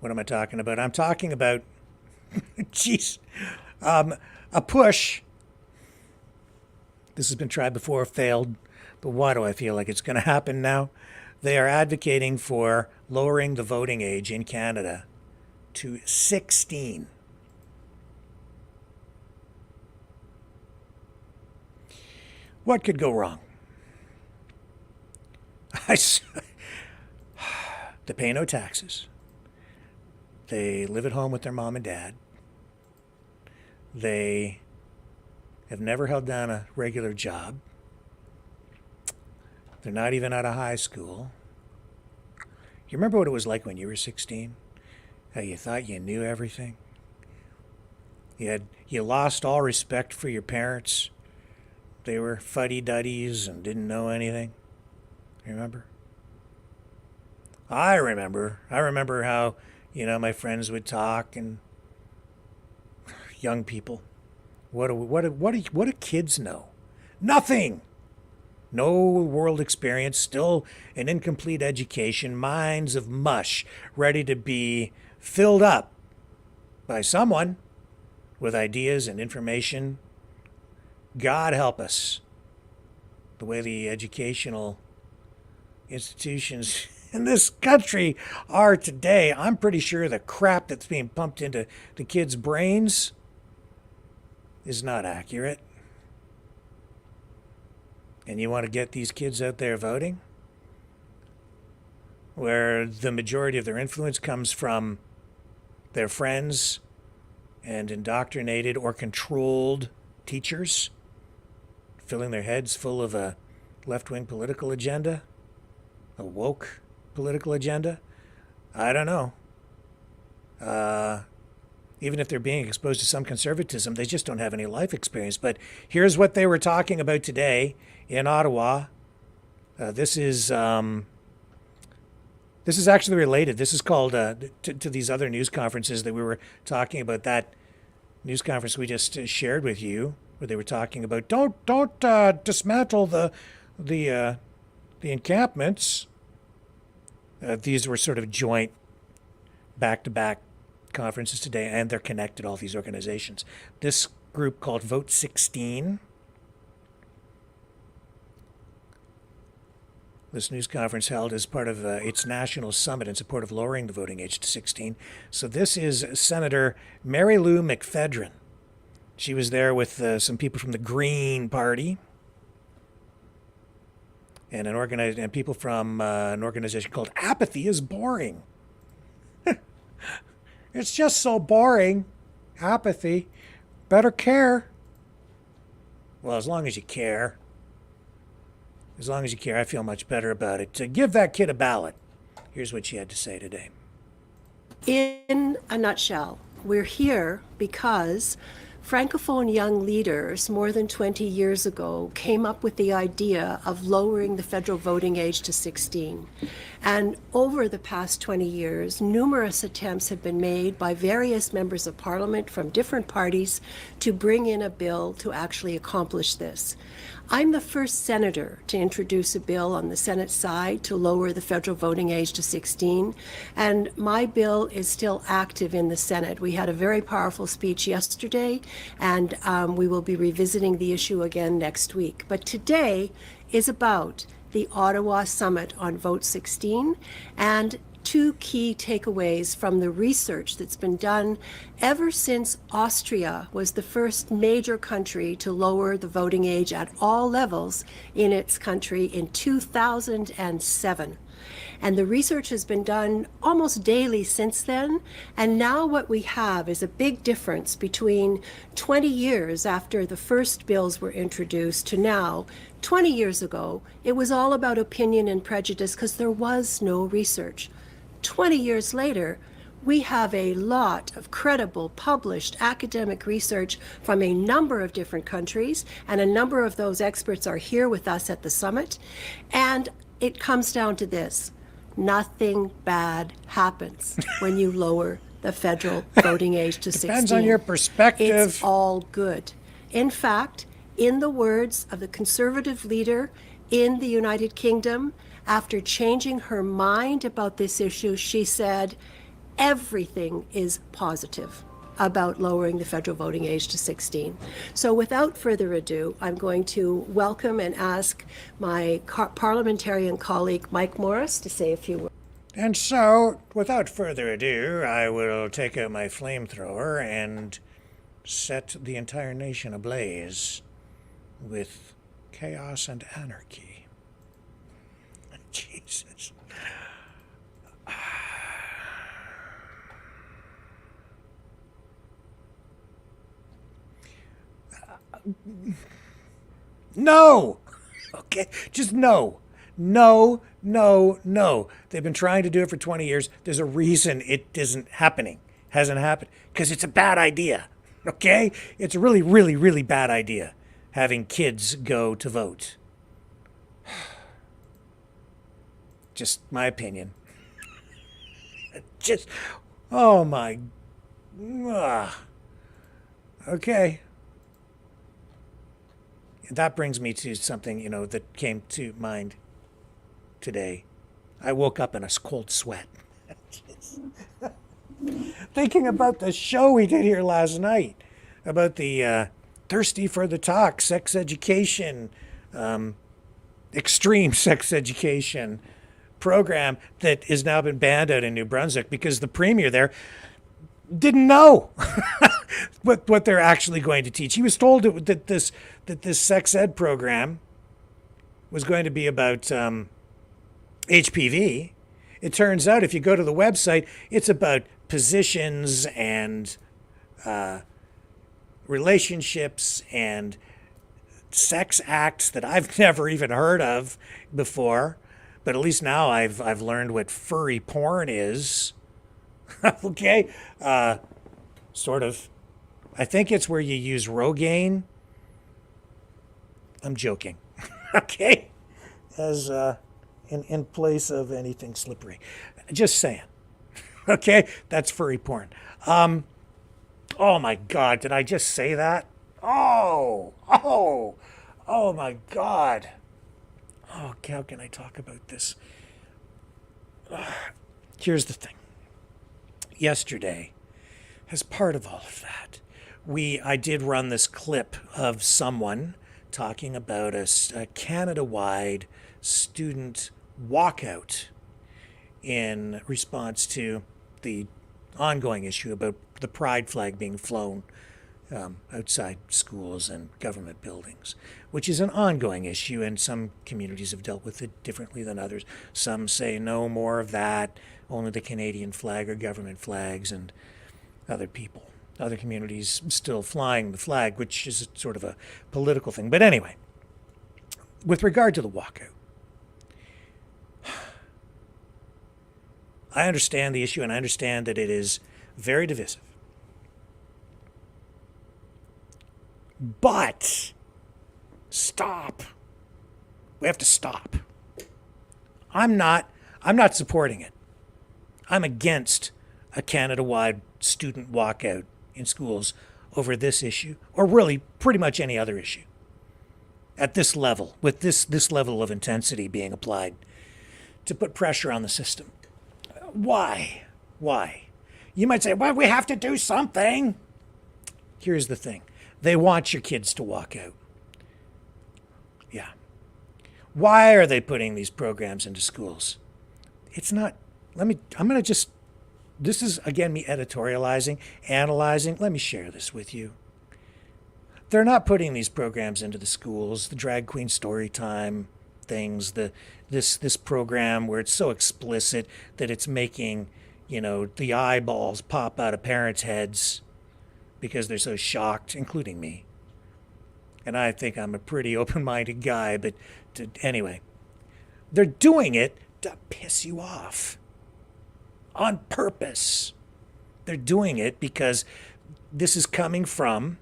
What am I talking about? I'm talking about, a push. This has been tried before, failed, but why do I feel like it's going to happen now? They are advocating for lowering the voting age in Canada to 16. What could go wrong? They pay no taxes. They live at home with their mom and dad. They have never held down a regular job. They're not even out of high school. You remember what it was like when you were 16? How you thought you knew everything? You lost all respect for your parents. They were fuddy-duddies and didn't know anything. Remember? I remember how, my friends would talk, and young people. What do kids know? Nothing. No world experience, still an incomplete education, minds of mush, ready to be filled up by someone with ideas and information. God help us. The way the educational institutions in this country are today, I'm pretty sure the crap that's being pumped into the kids' brains is not accurate. And you want to get these kids out there voting, where the majority of their influence comes from their friends and indoctrinated or controlled teachers, filling their heads full of a left-wing political agenda, a woke political agenda? I don't know. Even if they're being exposed to some conservatism, they just don't have any life experience. But here's what they were talking about today in Ottawa. This is actually related. This is called to these other news conferences that we were talking about. That news conference we just shared with you, where they were talking about don't dismantle the encampments. These were sort of joint back-to-back conferences today, and they're connected, all these organizations. This group called Vote 16, this news conference held as part of its national summit in support of lowering the voting age to 16. So this is Senator Mary Lou McPhedran. She was there with some people from the Green Party and people from an organization called Apathy is Boring. It's just so boring. Apathy. Better care. Well, as long as you care. As long as you care, I feel much better about it. To give that kid a ballot. Here's what she had to say today. In a nutshell, we're here because Francophone young leaders more than 20 years ago came up with the idea of lowering the federal voting age to 16. And over the past 20 years, numerous attempts have been made by various members of parliament from different parties to bring in a bill to actually accomplish this. I'm the first senator to introduce a bill on the Senate side to lower the federal voting age to 16, and my bill is still active in the Senate. We had a very powerful speech yesterday, and we will be revisiting the issue again next week. But today is about the Ottawa Summit on Vote 16 and two key takeaways from the research that's been done ever since Austria was the first major country to lower the voting age at all levels in its country in 2007. And the research has been done almost daily since then. And now what we have is a big difference between 20 years after the first bills were introduced to now. 20 years ago, it was all about opinion and prejudice because there was no research. 20 years later, we have a lot of credible, published academic research from a number of different countries, and a number of those experts are here with us at the summit. And it comes down to this: nothing bad happens when you lower the federal voting age to 16. Depends on your perspective. It's all good. In fact, in the words of the Conservative leader in the United Kingdom, after changing her mind about this issue, she said, everything is positive about lowering the federal voting age to 16. So without further ado, I'm going to welcome and ask my parliamentarian colleague, Mike Morris, to say a few words. And so, without further ado, I will take out my flamethrower and set the entire nation ablaze with chaos and anarchy. Jesus. No! Okay, just no. No, no, no. They've been trying to do it for 20 years. There's a reason it isn't happening. Hasn't happened. Because it's a bad idea. Okay? It's a really, really, really bad idea having kids go to vote. Just my opinion. Just, oh my. Okay. That brings me to something, that came to mind today. I woke up in a cold sweat. Thinking about the show we did here last night. About the Thirsty for the Talk, sex education, extreme sex education program that has now been banned out in New Brunswick because the premier there didn't know what they're actually going to teach. He was told that this sex ed program was going to be about HPV. It turns out if you go to the website, it's about positions and relationships and sex acts that I've never even heard of before. But at least now I've learned what furry porn is. Okay? Sort of. I think it's where you use Rogaine. I'm joking. Okay? As in place of anything slippery. Just saying. Okay? That's furry porn. Oh my God, did I just say that? Oh my God. Oh, how can I talk about this? Here's the thing. Yesterday, as part of all of that, I did run this clip of someone talking about a Canada-wide student walkout in response to the ongoing issue about the pride flag being flown outside schools and government buildings, which is an ongoing issue, and some communities have dealt with it differently than others. Some say no more of that, only the Canadian flag or government flags, and other communities still flying the flag, which is sort of a political thing. But anyway, with regard to the walkout, I understand the issue, and I understand that it is very divisive. But stop. We have to stop. I'm not supporting it. I'm against a Canada-wide student walkout in schools over this issue, or really pretty much any other issue. At this level, with this level of intensity being applied to put pressure on the system. Why? You might say, well, we have to do something. Here's the thing. They want your kids to walk out. Yeah. Why are they putting these programs into schools? It's not, this is, again, me editorializing, analyzing. Let me share this with you. They're not putting these programs into the schools, the drag queen story time things, this program where it's so explicit that it's making, the eyeballs pop out of parents' heads because they're so shocked, including me. And I think I'm a pretty open-minded guy, but anyway. They're doing it to piss you off. On purpose. They're doing it because this is coming from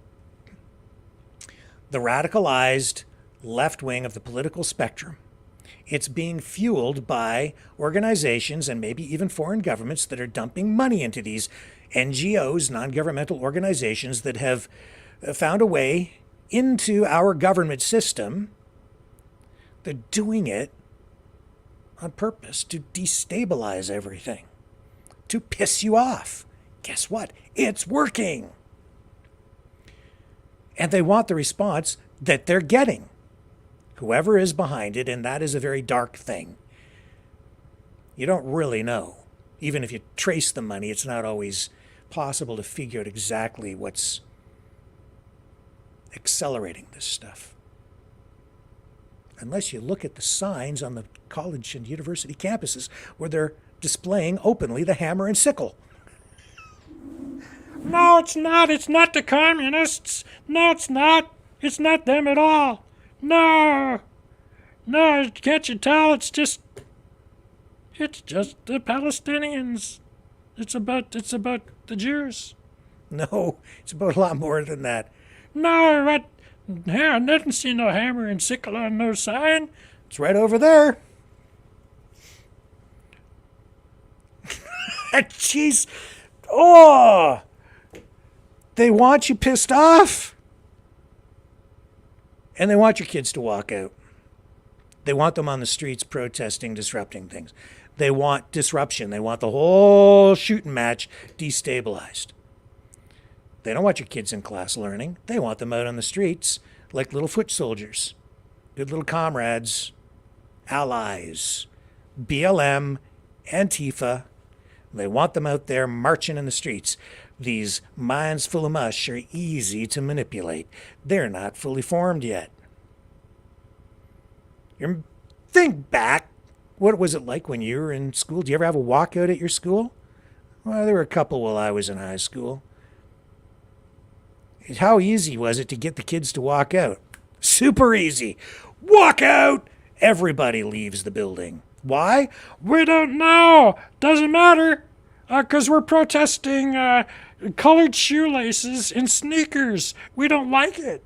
the radicalized left wing of the political spectrum. It's being fueled by organizations and maybe even foreign governments that are dumping money into these NGOs, non-governmental organizations that have found a way into our government system. They're doing it on purpose to destabilize everything, to piss you off. Guess what? It's working. And they want the response that they're getting. Whoever is behind it, and that is a very dark thing. You don't really know. Even if you trace the money, it's not always possible to figure out exactly what's accelerating this stuff. Unless you look at the signs on the college and university campuses where they're displaying openly the hammer and sickle. No, it's not. It's not the communists. No, it's not. It's not them at all. No, can't you tell? It's just the Palestinians. It's about the Jews. No, it's about a lot more than that. No, what? I didn't see no hammer and sickle on no sign. It's right over there. Jeez. Oh, they want you pissed off. And they want your kids to walk out. They want them on the streets protesting, disrupting things. They want disruption. They want the whole shooting match destabilized. They don't want your kids in class learning. They want them out on the streets like little foot soldiers, good little comrades, allies, BLM, Antifa. They want them out there marching in the streets. These minds full of mush are easy to manipulate. They're not fully formed yet. Think back. What was it like when you were in school? Do you ever have a walkout at your school? Well, there were a couple while I was in high school. How easy was it to get the kids to walk out? Super easy. Walk out! Everybody leaves the building. Why? We don't know. Doesn't matter. 'Cause we're protesting colored shoelaces and sneakers. We don't like it.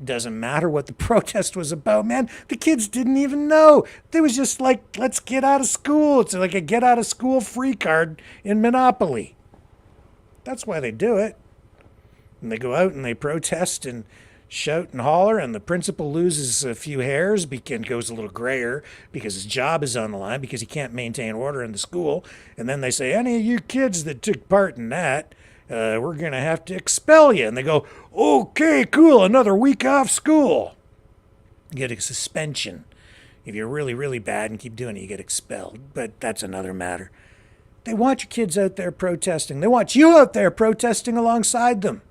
Doesn't matter what the protest was about, man. The kids didn't even know. It was just like, let's get out of school. It's like a get out of school free card in Monopoly. That's why they do it. And they go out and they protest and shout and holler, and the principal loses a few hairs and goes a little grayer because his job is on the line because he can't maintain order in the school. And then they say, any of you kids that took part in that, we're going to have to expel you. And they go, okay, cool, another week off school. You get a suspension. If you're really, really bad and keep doing it, you get expelled. But that's another matter. They want your kids out there protesting. They want you out there protesting alongside them.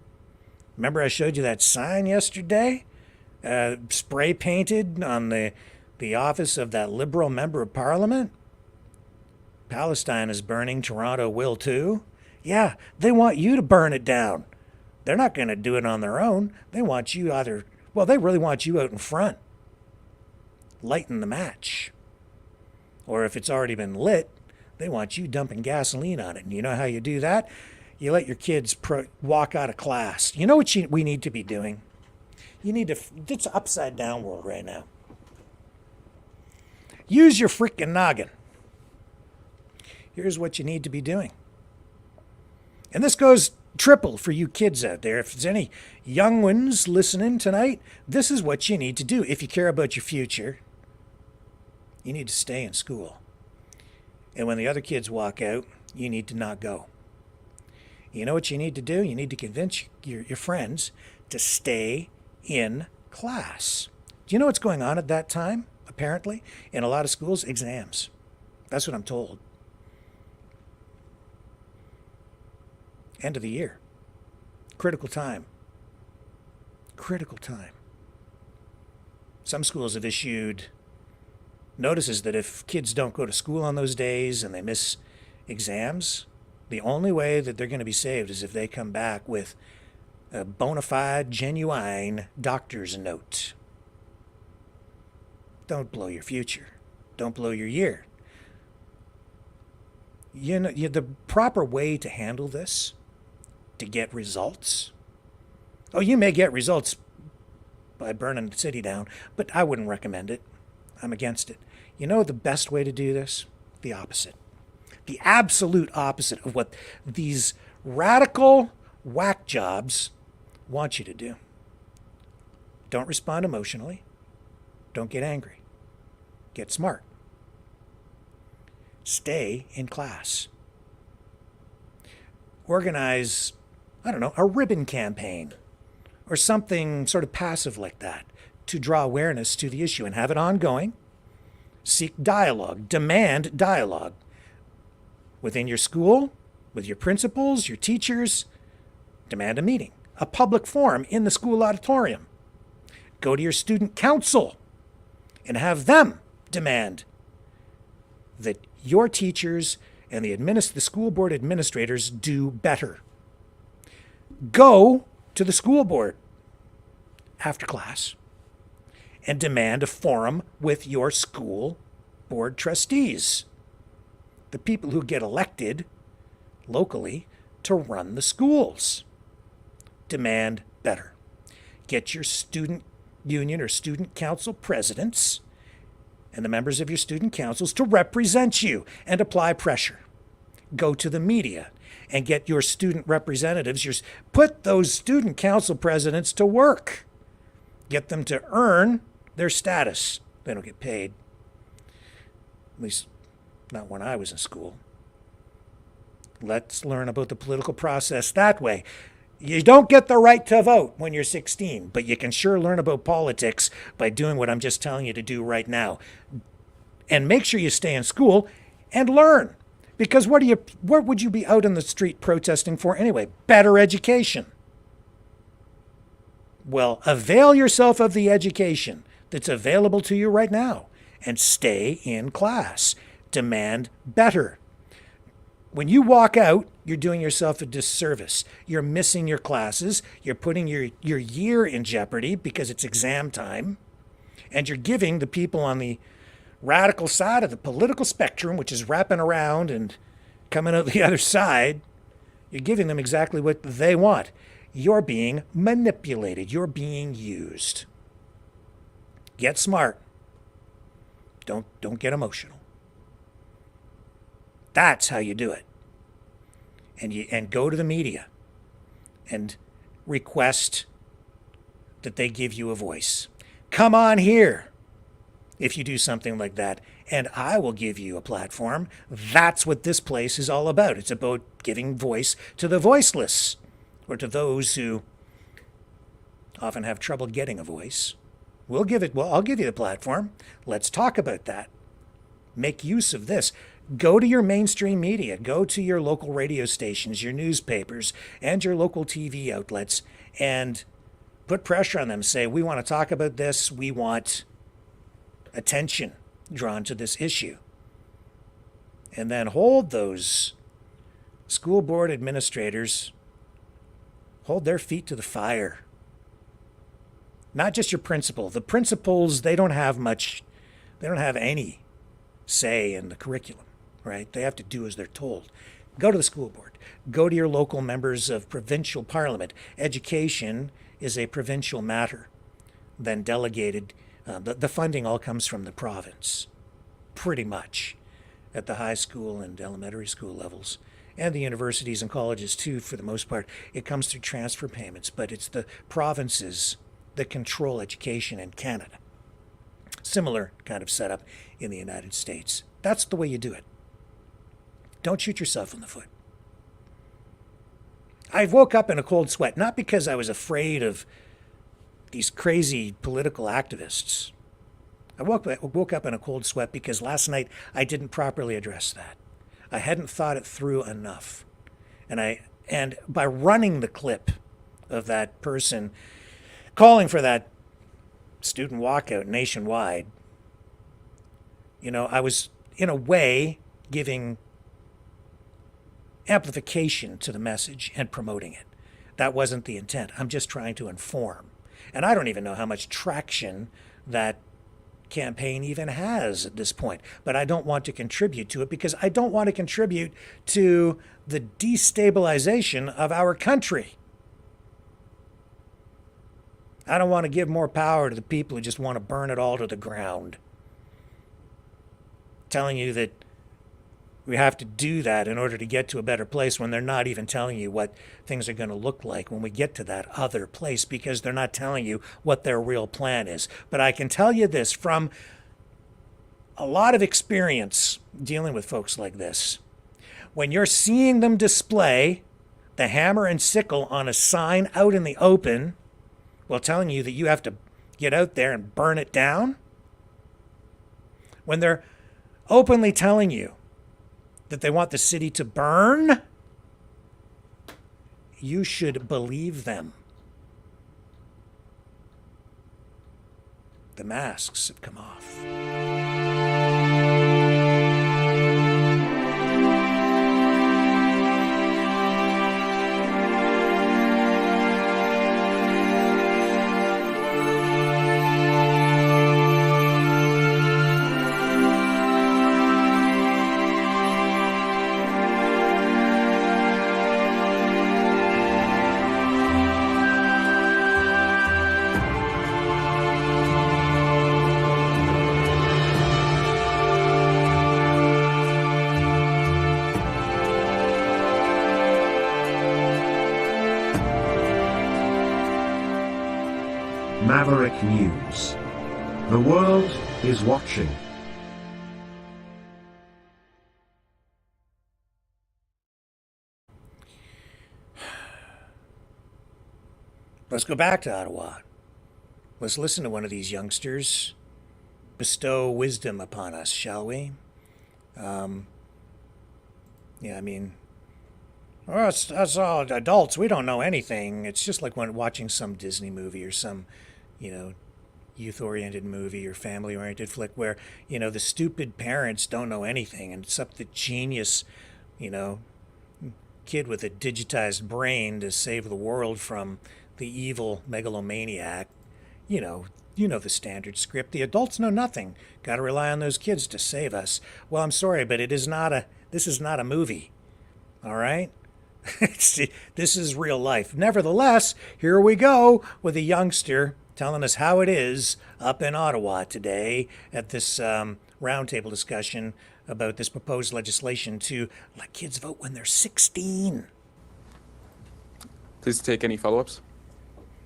Remember I showed you that sign yesterday? Spray painted on the office of that Liberal member of Parliament? Palestine is burning, Toronto will too. Yeah, they want you to burn it down. They're not going to do it on their own. They want you they really want you out in front. Lighting the match. Or if it's already been lit, they want you dumping gasoline on it. And you know how you do that? You let your kids walk out of class. You know what we need to be doing? It's upside down world right now. Use your freaking noggin. Here's what you need to be doing. And this goes triple for you kids out there. If there's any young ones listening tonight, this is what you need to do. If you care about your future, you need to stay in school. And when the other kids walk out, you need to not go. You know what you need to do? You need to convince your friends to stay in class. Do you know what's going on at that time, apparently? In a lot of schools, exams. That's what I'm told. End of the year. Critical time. Critical time. Some schools have issued notices that if kids don't go to school on those days and they miss exams, the only way that they're going to be saved is if they come back with a bona fide, genuine doctor's note. Don't blow your future. Don't blow your year. You know, the proper way to handle this, to get results. Oh, you may get results by burning the city down, but I wouldn't recommend it. I'm against it. You know the best way to do this? The opposite. The absolute opposite of what these radical whack jobs want you to do. Don't respond emotionally. Don't get angry. Get smart. Stay in class. Organize, a ribbon campaign or something sort of passive like that to draw awareness to the issue and have it ongoing. Seek dialogue. Demand dialogue. Within your school, with your principals, your teachers, demand a meeting, a public forum in the school auditorium. Go to your student council and have them demand that your teachers and the school board administrators do better. Go to the school board after class and demand a forum with your school board trustees, the people who get elected locally to run the schools. Demand better. Get your student union or student council presidents and the members of your student councils to represent you and apply pressure. Go to the media and get your student representatives, put those student council presidents to work. Get them to earn their status. They don't get paid. At least not when I was in school. Let's learn about the political process that way. You don't get the right to vote when you're 16, but you can sure learn about politics by doing what I'm just telling you to do right now. And make sure you stay in school and learn. Because what would you be out in the street protesting for anyway? Better education. Well, avail yourself of the education that's available to you right now and stay in class. Demand better. When you walk out, you're doing yourself a disservice. You're missing your classes. You're putting your year in jeopardy because it's exam time. And you're giving the people on the radical side of the political spectrum, which is wrapping around and coming out the other side, you're giving them exactly what they want. You're being manipulated. You're being used. Get smart. Don't get emotional. That's how you do it. And go to the media and request that they give you a voice. Come on here if you do something like that, and I will give you a platform. That's what this place is all about. It's about giving voice to the voiceless, or to those who often have trouble getting a voice. I'll give you the platform. Let's talk about that. Make use of this. Go to your mainstream media. Go to your local radio stations, your newspapers, and your local TV outlets, and put pressure on them. Say, we want to talk about this. We want attention drawn to this issue. And then hold those school board administrators, hold their feet to the fire. Not just your principal. The principals, they don't have any say in the curriculum, right? They have to do as they're told. Go to the school board. Go to your local members of provincial parliament. Education is a provincial matter, then delegated. The funding all comes from the province, pretty much, at the high school and elementary school levels. And the universities and colleges too, for the most part. It comes through transfer payments, but it's the provinces that control education in Canada. Similar kind of setup in the United States. That's the way you do it. Don't shoot yourself in the foot. I woke up in a cold sweat, not because I was afraid of these crazy political activists. I woke up in a cold sweat because last night I didn't properly address that. I hadn't thought it through enough. And by running the clip of that person calling for that student walkout nationwide, I was, in a way, giving amplification to the message and promoting it. That wasn't the intent. I'm just trying to inform. And I don't even know how much traction that campaign even has at this point. But I don't want to contribute to it because I don't want to contribute to the destabilization of our country. I don't want to give more power to the people who just want to burn it all to the ground. Telling you that we have to do that in order to get to a better place when they're not even telling you what things are going to look like when we get to that other place, because they're not telling you what their real plan is. But I can tell you this from a lot of experience dealing with folks like this. When you're seeing them display the hammer and sickle on a sign out in the open while telling you that you have to get out there and burn it down, when they're openly telling you that they want the city to burn, you should believe them. The masks have come off. Maverick News. The world is watching. Let's go back to Ottawa. Let's listen to one of these youngsters bestow wisdom upon us, shall we? Us all adults, we don't know anything. It's just like when watching some Disney movie or some, youth-oriented movie or family-oriented flick where, the stupid parents don't know anything, and it's up to the genius, kid with a digitized brain to save the world from the evil megalomaniac. You know the standard script. The adults know nothing. Got to rely on those kids to save us. Well, I'm sorry, but this is not a movie. All right? This is real life. Nevertheless, here we go with a youngster telling us how it is up in Ottawa today at this roundtable discussion about this proposed legislation to let kids vote when they're 16. Please take any follow-ups.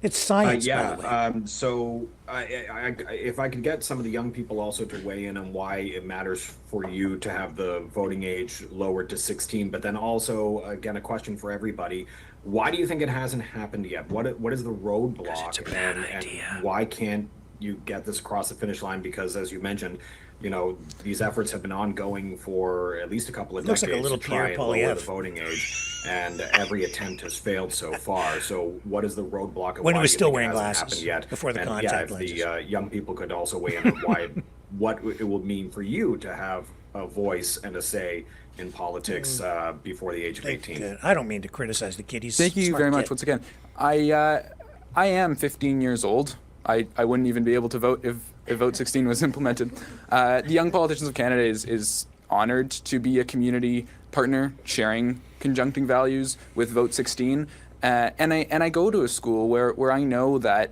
It's science, yeah. by the way. So if I could get some of the young people also to weigh in on why it matters for you to have the voting age lowered to 16, but then also, again, a question for everybody. Why do you think it hasn't happened yet? What is the roadblock? It's a bad idea. And why can't you get this across the finish line? Because as you mentioned, you know, these efforts have been ongoing for at least a couple of decades Looks like a little to try Pierre and lower Poilievre. the voting age, and every attempt has failed so far. So what is the roadblock? Of When he why was you still think it wearing hasn't glasses happened yet? before the And contact if lenses. the young people could also weigh in on why, what it will mean for you to have a voice and a say in politics before the age of 18. I don't mean to criticize the kid. He's Thank you smart very much kid. once again. I am 15 years old. I wouldn't even be able to vote if Vote 16 was implemented. The Young Politicians of Canada is honored to be a community partner sharing conjuncting values with Vote 16. And I go to a school where I know that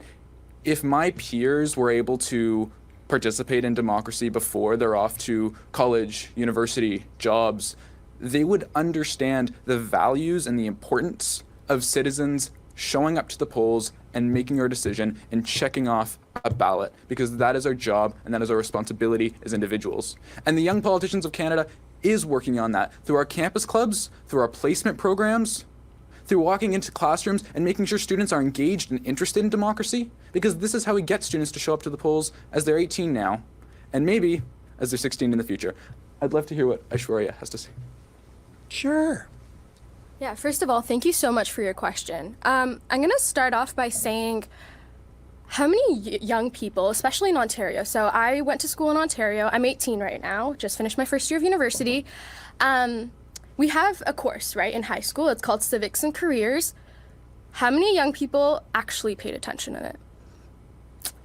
if my peers were able to participate in democracy before they're off to college, university, jobs, they would understand the values and the importance of citizens showing up to the polls and making our decision and checking off a ballot, because that is our job and that is our responsibility as individuals. And the Young Politicians of Canada is working on that through our campus clubs, through our placement programs, through walking into classrooms and making sure students are engaged and interested in democracy, because this is how we get students to show up to the polls as they're 18 now, and maybe as they're 16 in the future. I'd love to hear what Aishwarya has to say. Sure. Yeah, first of all, thank you so much for your question. I'm going to start off by saying how many young people, especially in Ontario, so I went to school in Ontario. I'm 18 right now, just finished my first year of university. We have a course, right, in high school. It's called Civics and Careers. How many young people actually paid attention in it?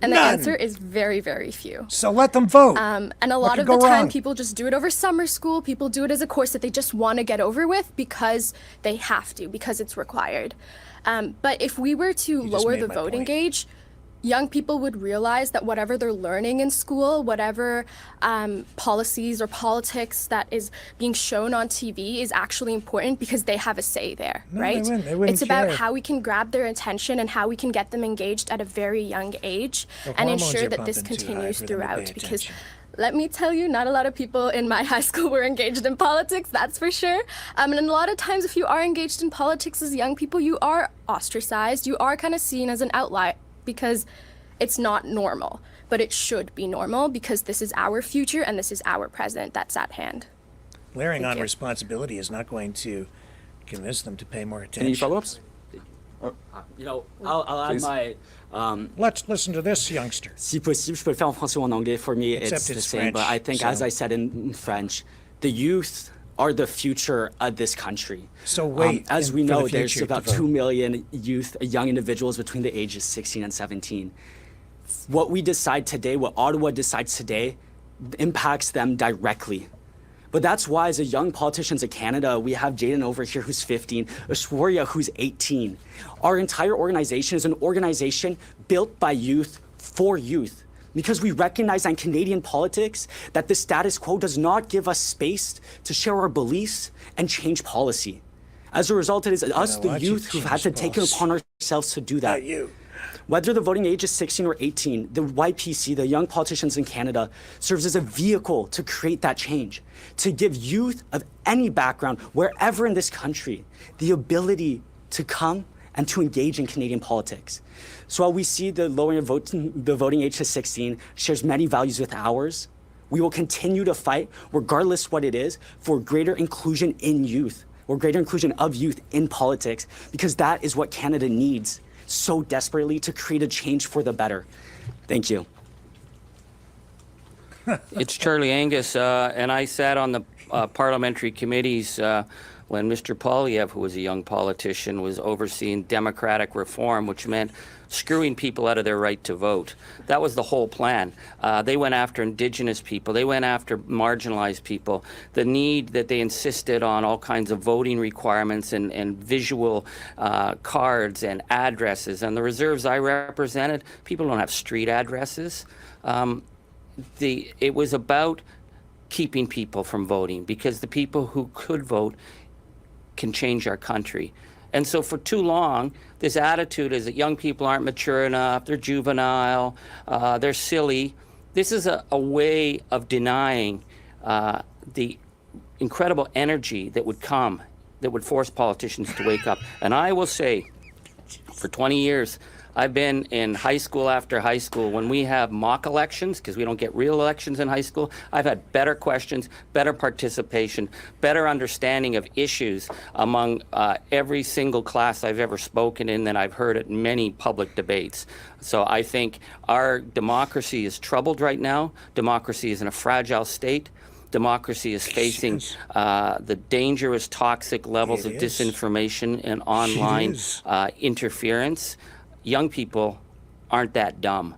And None. the answer is very, very few. So let them vote. And a What lot could of the go time, wrong? people just do it over summer school. People do it as a course that they just want to get over with because they have to, because it's required. But if we were to just lower made the my voting point. age, young people would realize that whatever they're learning in school, whatever policies or politics that is being shown on TV is actually important because they have a say there, No, right? they wouldn't It's about care. how we can grab their attention and how we can get them engaged at a very young age Their and hormones ensure are that this pumping too high continues for them to pay throughout. Because attention. let me tell you, not a lot of people in my high school were engaged in politics, that's for sure. And a lot of times, if you are engaged in politics as young people, you are ostracized. You are kind of seen as an outlier because it's not normal. But it should be normal because this is our future and this is our present that's at hand. Layering Thank on you. responsibility is not going to convince them to pay more attention. Any follow-ups? You know, I'll add Please. my. Let's listen to this youngster. Si possible, je peux le faire en français ou en anglais. For me, Except it's the it's same. But French, I think, so- as I said in French, the youth are the future of this country. So wait as we for the know, there's future to about vote. 2 million young individuals between the ages 16 and 17. What we decide today, what Ottawa decides today, impacts them directly. But that's why, as a young politicians in Canada, we have Jaden over here who's 15, Aishwarya who's 18. Our entire organization is an organization built by youth for youth, because we recognize in Canadian politics that the status quo does not give us space to share our beliefs and change policy. As a result, it is us, the watch you youth, who've had to change take it policy. upon ourselves to do that. Not you. Whether the voting age is 16 or 18, the YPC, the Young Politicians in Canada, serves as a vehicle to create that change, to give youth of any background, wherever in this country, the ability to come and to engage in Canadian politics. So while we see the lowering of the voting age to 16 shares many values with ours, we will continue to fight, regardless what it is, for greater inclusion in youth, or greater inclusion of youth in politics, because that is what Canada needs so desperately to create a change for the better. Thank you. It's Charlie Angus, and I sat on the parliamentary committees when Mr. Polyev, who was a young politician, was overseeing democratic reform, which meant screwing people out of their right to vote. That was the whole plan. They went after indigenous people. They went after marginalized people. The need that they insisted on all kinds of voting requirements and visual cards and addresses. And the reserves I represented, people don't have street addresses. It was about keeping people from voting, because the people who could vote can change our country. And so for too long, this attitude is that young people aren't mature enough, they're juvenile, they're silly. This is a way of denying the incredible energy that would come, that would force politicians to wake up. And I will say, for 20 years, I've been in high school after high school. When we have mock elections, because we don't get real elections in high school, I've had better questions, better participation, better understanding of issues among every single class I've ever spoken in than I've heard at many public debates. So I think our democracy is troubled right now. Democracy is in a fragile state. Democracy is facing the dangerous, toxic levels of disinformation and online interference. Young people aren't that dumb.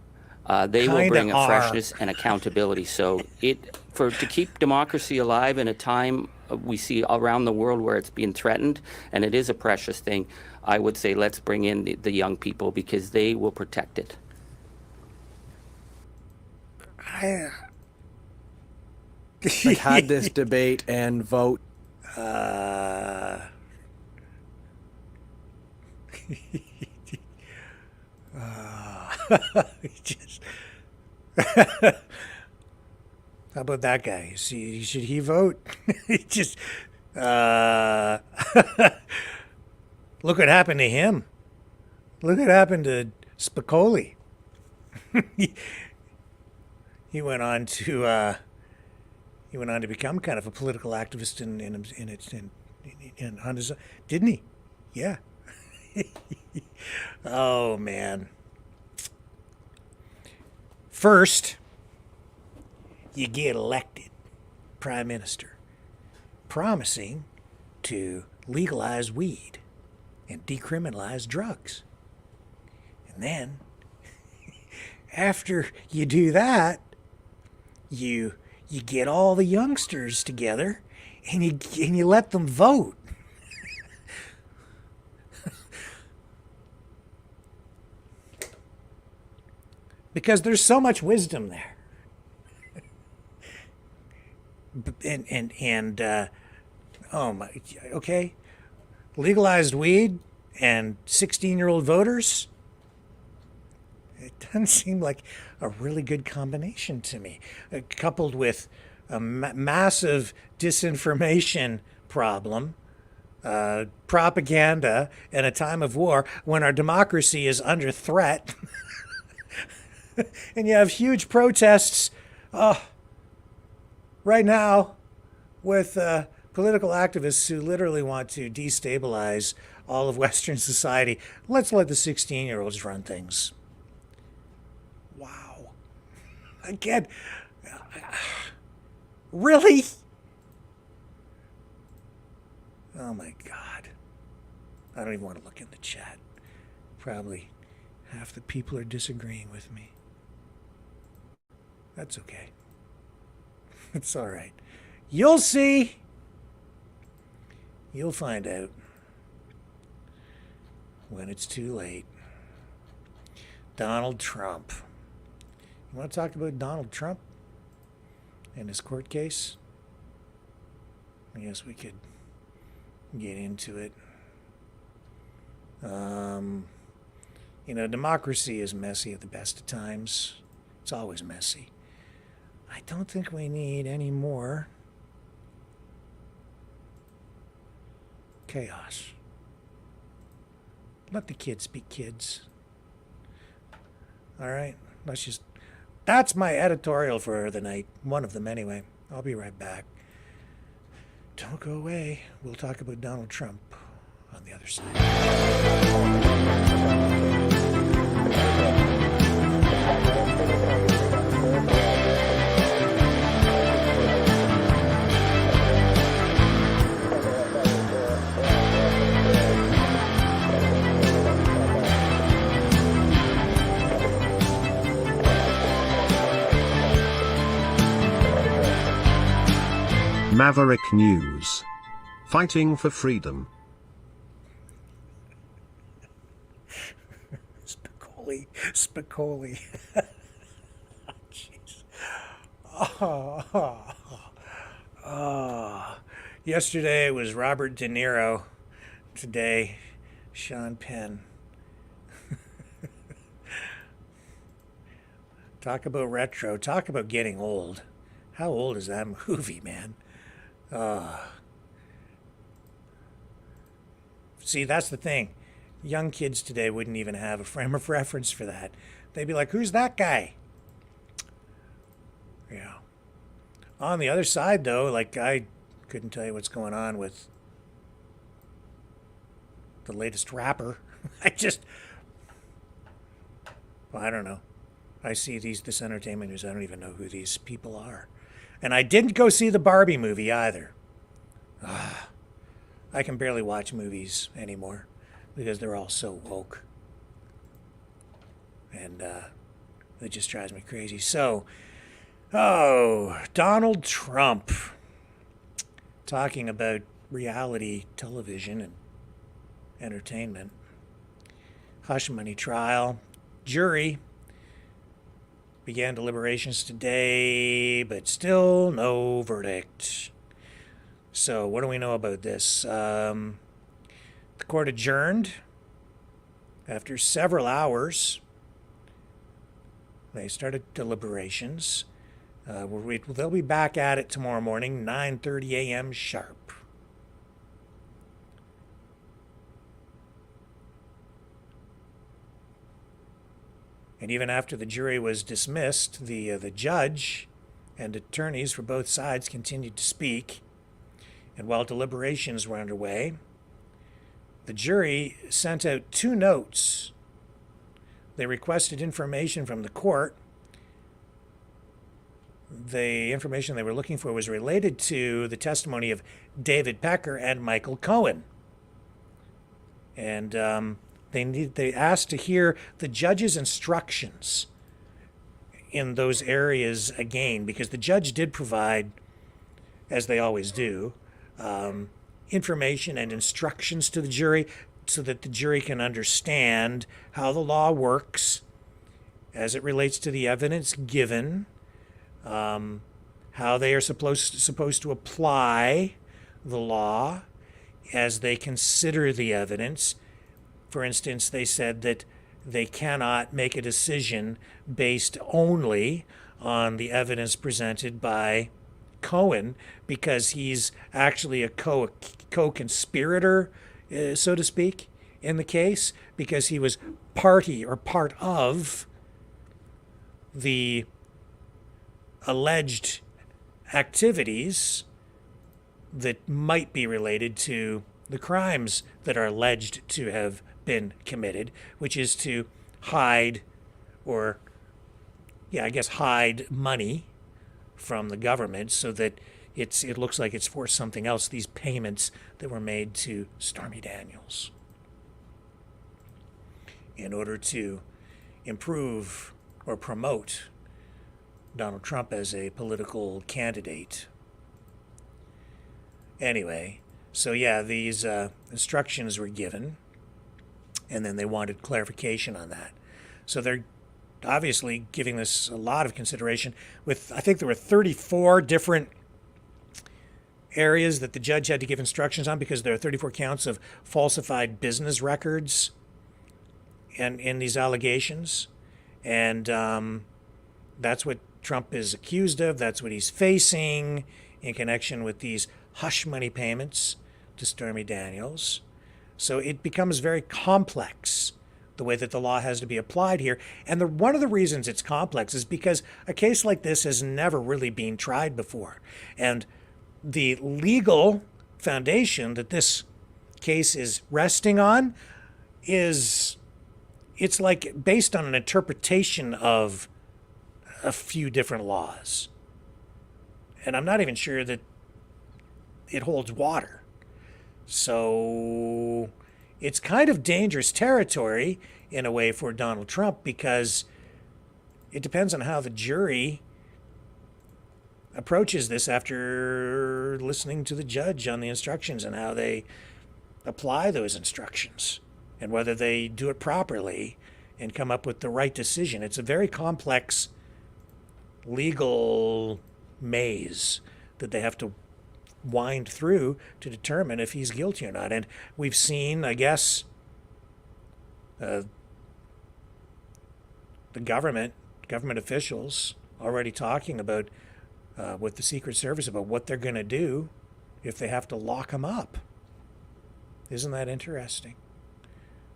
They will bring a freshness and accountability. So to keep democracy alive in a time we see around the world where it's being threatened, and it is a precious thing, I would say let's bring in the young people, because they will protect it. Like, had this debate and vote. Just how about that guy? See, should he vote? Just look what happened to him. Look what happened to Spicoli. He went on to become kind of a political activist on his, didn't he? Yeah. Oh man. First, you get elected prime minister, promising to legalize weed and decriminalize drugs. And then, after you do that, you get all the youngsters together and you let them vote. Because there's so much wisdom there. Oh my, okay, legalized weed and 16-year-old voters, it doesn't seem like a really good combination to me. Coupled with a massive disinformation problem, propaganda, and a time of war when our democracy is under threat. And you have huge protests right now with political activists who literally want to destabilize all of Western society. Let's let the 16-year-olds run things. Wow. Again, really? Oh my God. I don't even want to look in the chat. Probably half the people are disagreeing with me. That's okay. It's all right. You'll see. You'll find out when it's too late. Donald Trump. You want to talk about Donald Trump and his court case? I guess we could get into it. Democracy is messy at the best of times. It's always messy. I don't think we need any more chaos. Let the kids be kids. All right? That's my editorial for the night. One of them, anyway. I'll be right back. Don't go away. We'll talk about Donald Trump on the other side. Maverick News. Fighting for freedom. Spicoli. Jeez. Yesterday it was Robert De Niro. Today, Sean Penn. Talk about retro. Talk about getting old. How old is that movie, man? See, that's the thing. Young kids today wouldn't even have a frame of reference for that. They'd be like, who's that guy? Yeah. On the other side, though, like, I couldn't tell you what's going on with the latest rapper. I don't know. I see this entertainment news. I don't even know who these people are. And I didn't go see the Barbie movie either. I can barely watch movies anymore because they're all so woke. And it just drives me crazy. So, Donald Trump talking about reality television and entertainment. Hush money trial. Jury began deliberations today, but still no verdict. So what do we know about this? The court adjourned after several hours. They started deliberations. They'll be back at it tomorrow morning, 9:30 a.m. sharp. And even after the jury was dismissed, the judge and attorneys for both sides continued to speak. And while deliberations were underway, the jury sent out 2 notes. They requested information from the court. The information they were looking for was related to the testimony of David Pecker and Michael Cohen. And they asked to hear the judge's instructions in those areas again, because the judge did provide, as they always do, information and instructions to the jury so that the jury can understand how the law works as it relates to the evidence given, how they are supposed to apply the law as they consider the evidence. For instance, they said that they cannot make a decision based only on the evidence presented by Cohen because he's actually a co-conspirator, so to speak, in the case, because he was party or part of the alleged activities that might be related to the crimes that are alleged to have been committed, which is to hide hide money from the government so that it looks like it's for something else, these payments that were made to Stormy Daniels in order to improve or promote Donald Trump as a political candidate. Anyway, so yeah, these instructions were given, and then they wanted clarification on that. So they're obviously giving this a lot of consideration. I think there were 34 different areas that the judge had to give instructions on because there are 34 counts of falsified business records and in these allegations. And that's what Trump is accused of. That's what he's facing in connection with these hush money payments to Stormy Daniels. So it becomes very complex, the way that the law has to be applied here. And one of the reasons it's complex is because a case like this has never really been tried before. And the legal foundation that this case is resting on it's like based on an interpretation of a few different laws. And I'm not even sure that it holds water. So it's kind of dangerous territory in a way for Donald Trump because it depends on how the jury approaches this after listening to the judge on the instructions and how they apply those instructions and whether they do it properly and come up with the right decision. It's a very complex legal maze that they have to wind through to determine if he's guilty or not. And we've seen, I guess, the government officials already talking about with the Secret Service about what they're going to do if they have to lock him up. Isn't that interesting?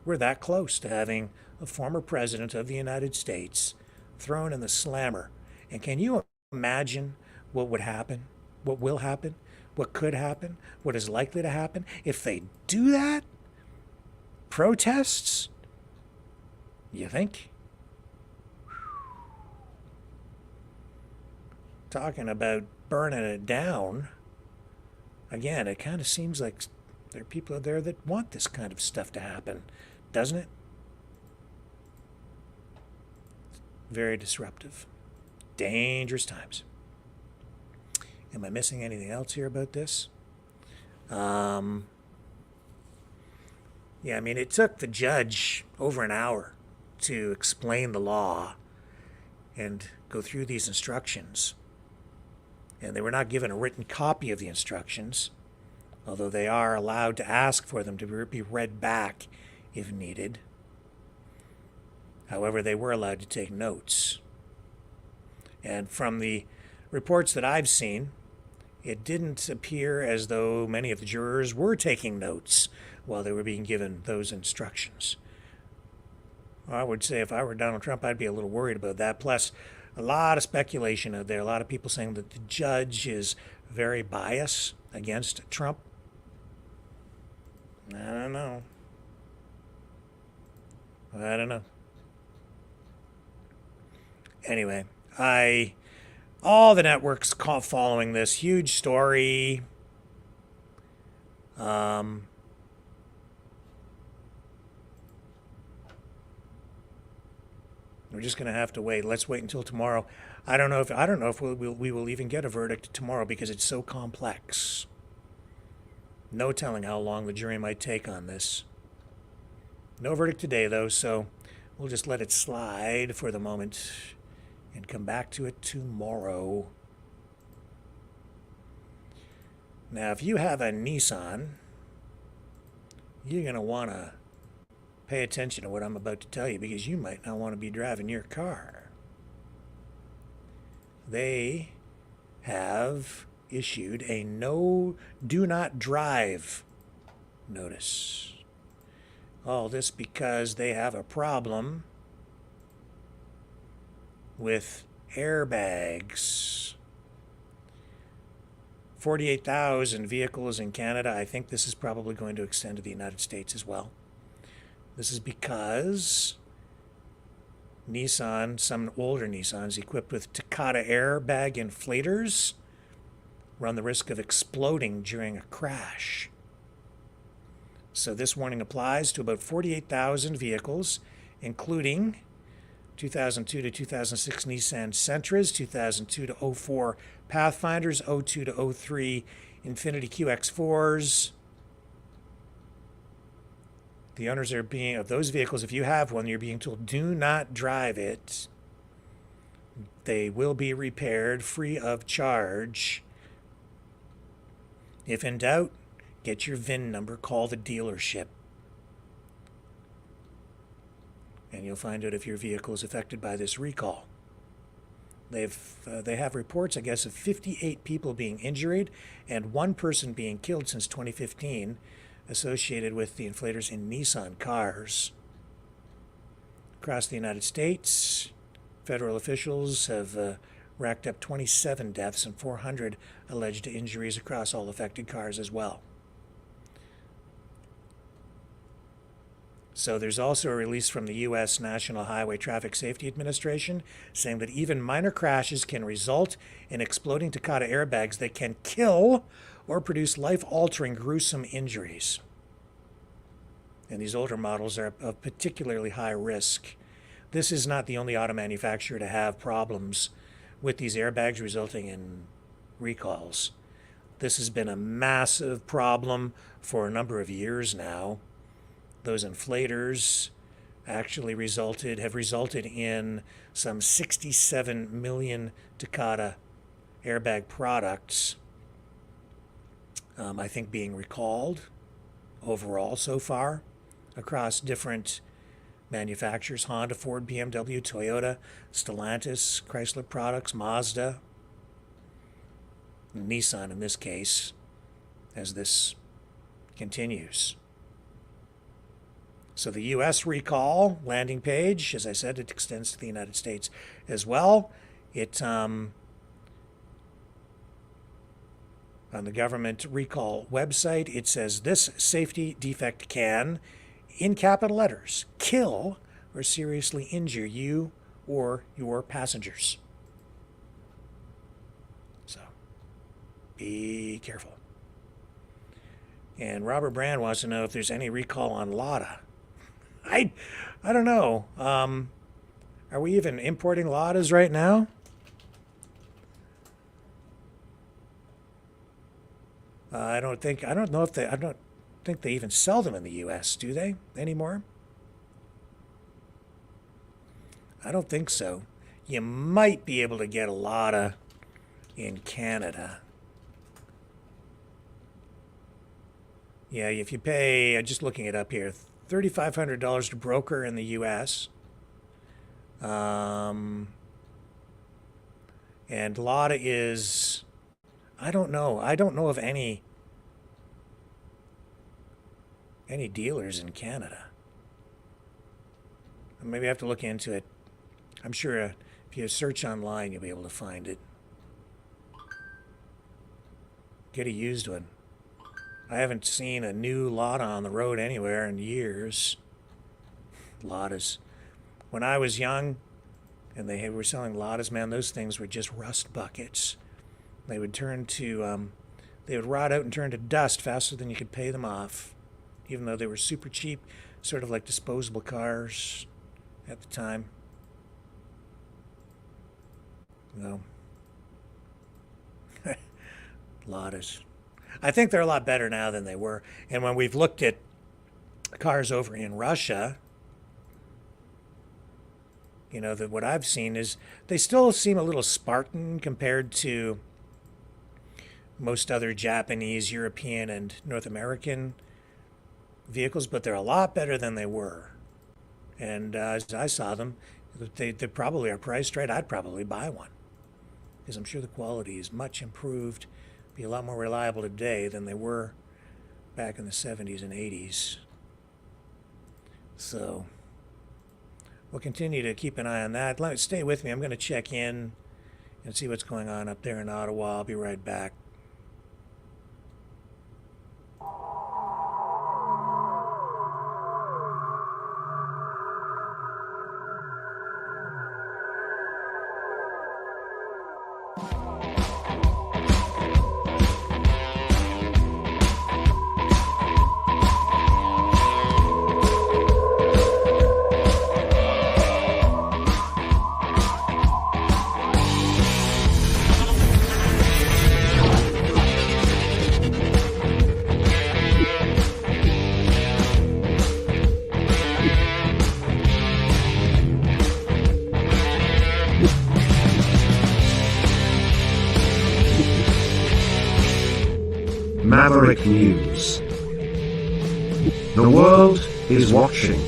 We're that close to having a former president of the United States thrown in the slammer. And can you imagine what would happen, what will happen, what could happen, what is likely to happen if they do that? Protests? You think? Talking about burning it down, again, it kind of seems like there are people out there that want this kind of stuff to happen, doesn't it? Very disruptive. Dangerous times. Am I missing anything else here about this? Yeah, I mean, it took the judge over an hour to explain the law and go through these instructions. And they were not given a written copy of the instructions, although they are allowed to ask for them to be read back if needed. However, they were allowed to take notes. And from the reports that I've seen, it didn't appear as though many of the jurors were taking notes while they were being given those instructions. I would say if I were Donald Trump, I'd be a little worried about that. Plus, a lot of speculation out there, a lot of people saying that the judge is very biased against Trump. I don't know. Anyway, all the networks following this huge story. We're just going to have to wait. Let's wait until tomorrow. I don't know if we will even get a verdict tomorrow because it's so complex. No telling how long the jury might take on this. No verdict today, though, so we'll just let it slide for the moment and come back to it tomorrow. Now, if you have a Nissan, you're going to want to pay attention to what I'm about to tell you because you might not want to be driving your car. They have issued a do not drive notice. All this because they have a problem with airbags. 48,000 vehicles in Canada. I think this is probably going to extend to the United States as well. This is because Nissan, some older Nissans equipped with Takata airbag inflators, run the risk of exploding during a crash. So this warning applies to about 48,000 vehicles, including 2002 to 2006 Nissan Sentras, 2002 to 04 Pathfinders, 02 to 03 Infiniti QX4s. The owners of those vehicles, if you have one, you're being told do not drive it. They will be repaired free of charge. If in doubt, get your VIN number, call the dealership. And you'll find out if your vehicle is affected by this recall. They have reports, I guess, of 58 people being injured and 1 person being killed since 2015 associated with the inflators in Nissan cars. Across the United States, federal officials have racked up 27 deaths and 400 alleged injuries across all affected cars as well. So there's also a release from the U.S. National Highway Traffic Safety Administration saying that even minor crashes can result in exploding Takata airbags that can kill or produce life-altering gruesome injuries. And these older models are of particularly high risk. This is not the only auto manufacturer to have problems with these airbags resulting in recalls. This has been a massive problem for a number of years now. Those inflators actually have resulted in some 67 million Takata airbag products, I think, being recalled overall so far across different manufacturers: Honda, Ford, BMW, Toyota, Stellantis, Chrysler products, Mazda, Nissan in this case, as this continues. So the U.S. recall landing page, as I said, it extends to the United States as well. It on the government recall website, it says this safety defect can, in capital letters, kill or seriously injure you or your passengers. So be careful. And Robert Brand wants to know if there's any recall on Lada. I don't know. Are we even importing Ladas right now? I don't think they even sell them in the U.S., do they, anymore? I don't think so. You might be able to get a Lada in Canada. Yeah, if you pay, just looking it up here, $3,500 to broker in the U.S. And Lada is, I don't know of any dealers in Canada. Maybe I have to look into it. I'm sure if you search online, you'll be able to find it. Get a used one. I haven't seen a new Lada on the road anywhere in years. Ladas. When I was young and they were selling Ladas, man, those things were just rust buckets. They would they would rot out and turn to dust faster than you could pay them off, even though they were super cheap, sort of like disposable cars at the time. No. Ladas. I think they're a lot better now than they were. And when we've looked at cars over in Russia, you know, what I've seen is they still seem a little Spartan compared to most other Japanese, European, and North American vehicles, but they're a lot better than they were. And as I saw them, they probably are priced right. I'd probably buy one, because I'm sure the quality is much improved, be a lot more reliable today than they were back in the 70s and 80s. So we'll continue to keep an eye on that. Stay with me. I'm going to check in and see what's going on up there in Ottawa. I'll be right back. Maverick News. The world is watching.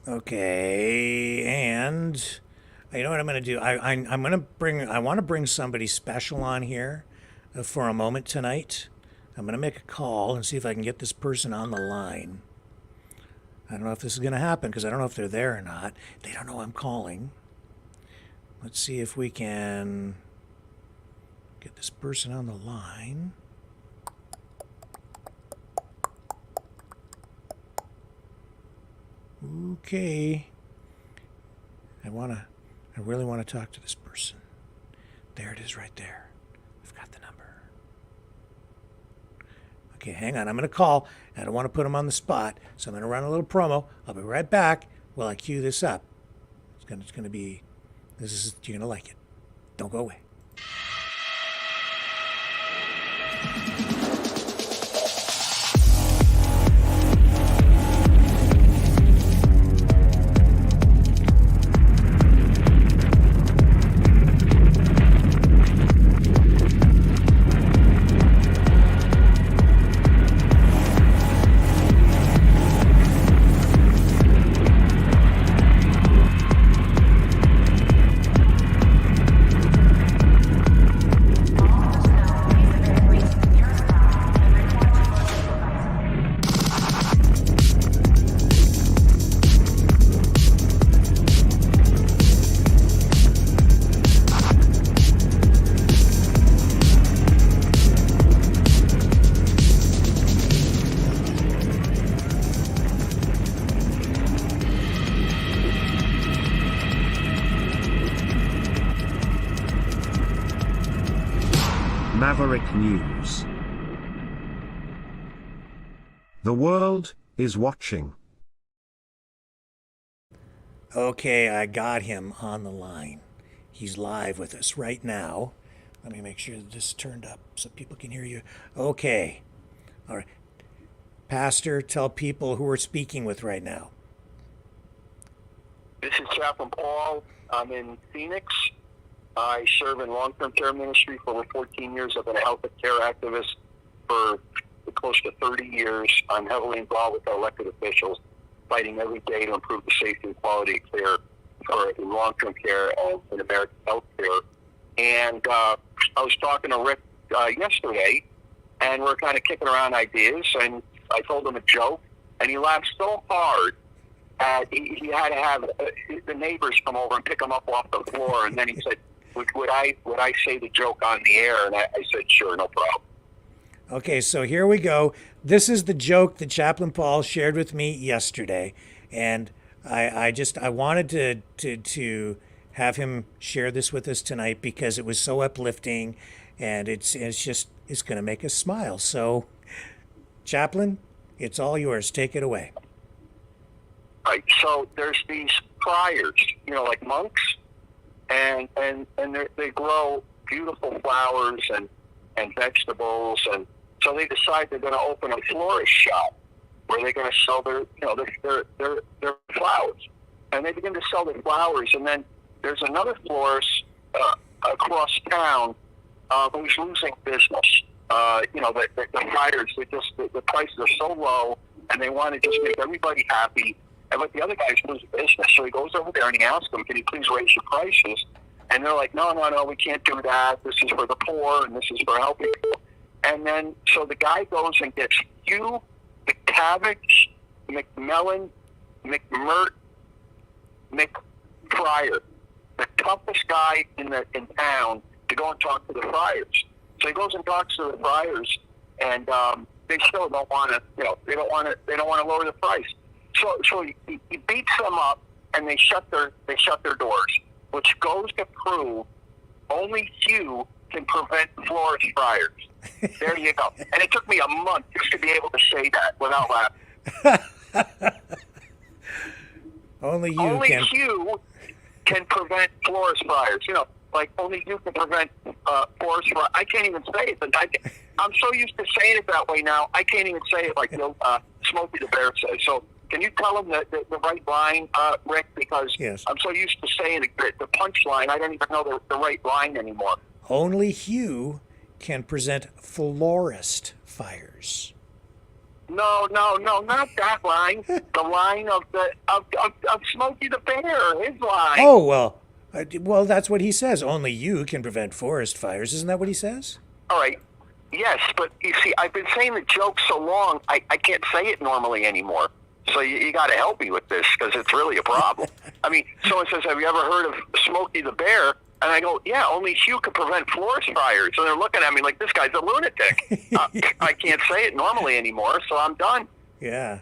Okay, and you know what I'm going to do? I want to bring somebody special on here for a moment tonight. I'm going to make a call and see if I can get this person on the line. I don't know if this is going to happen because I don't know if they're there or not. They don't know I'm calling. Let's see if we can get this person on the line. Okay. I really want to talk to this person. There it is right there. I've got the number. Okay, hang on. I'm going to call. I don't want to put him on the spot, so I'm going to run a little promo. I'll be right back while I cue this up. It's going to be, you're going to like it. Don't go away. Maverick News. The world is watching. Okay, I got him on the line. He's live with us right now. Let me make sure that this is turned up so people can hear you. Okay. All right. Pastor, tell people who we're speaking with right now. This is Chaplain Paul. I'm in Phoenix. I serve in long-term care ministry for over 14 years. I've been a health care activist for close to 30 years. I'm heavily involved with our elected officials, fighting every day to improve the safety and quality of care in long-term care and in American health care. And I was talking to Rick yesterday, and we're kind of kicking around ideas, and I told him a joke, and he laughed so hard. He had to have the neighbors come over and pick him up off the floor, and then he said, would I say the joke on the air? And I said, sure, no problem. Okay, so here we go. This is the joke that Chaplain Paul shared with me yesterday, and I wanted to have him share this with us tonight because it was so uplifting, and it's going to make us smile. So, Chaplain, it's all yours. Take it away. Right. So there's these friars, like monks, and they grow beautiful flowers and vegetables, and so they decide they're going to open a florist shop where they're going to sell their flowers, and they begin to sell their flowers, and then there's another florist across town who's losing business. The friars, the prices are so low, and they want to just make everybody happy. But the other guy's losing business, so he goes over there and he asks them, can you please raise your prices? And they're like, no, we can't do that. This is for the poor, and this is for helping people. And then, so the guy goes and gets Hugh McTavish, McMillan, McMurt, McFryer, the toughest guy in town, to go and talk to the friars. So he goes and talks to the friars, and they still don't want to, they don't want to lower the price. So he beats them up, and they shut their doors, which goes to prove only Hugh can prevent florist fires. There you go. And it took me a month just to be able to say that without laughing. Only Hugh can prevent forest fires. Like only you can prevent forest fires. I can't even say it. But I'm so used to saying it that way now. I can't even say it like Smokey the Bear says. So can you tell him the right line, Rick? Because yes. I'm so used to saying the punchline, I don't even know the right line anymore. Only Hugh can present florist fires. No, not that line. The line of Smokey the Bear, his line. Oh, well, that's what he says. Only you can prevent forest fires. Isn't that what he says? All right. Yes, but you see, I've been saying the joke so long, I can't say it normally anymore. So you got to help me with this because it's really a problem. I mean, someone says, have you ever heard of Smokey the Bear? And I go, yeah, only Hugh can prevent forest fires. And they're looking at me like, this guy's a lunatic. I can't say it normally anymore, so I'm done. Yeah.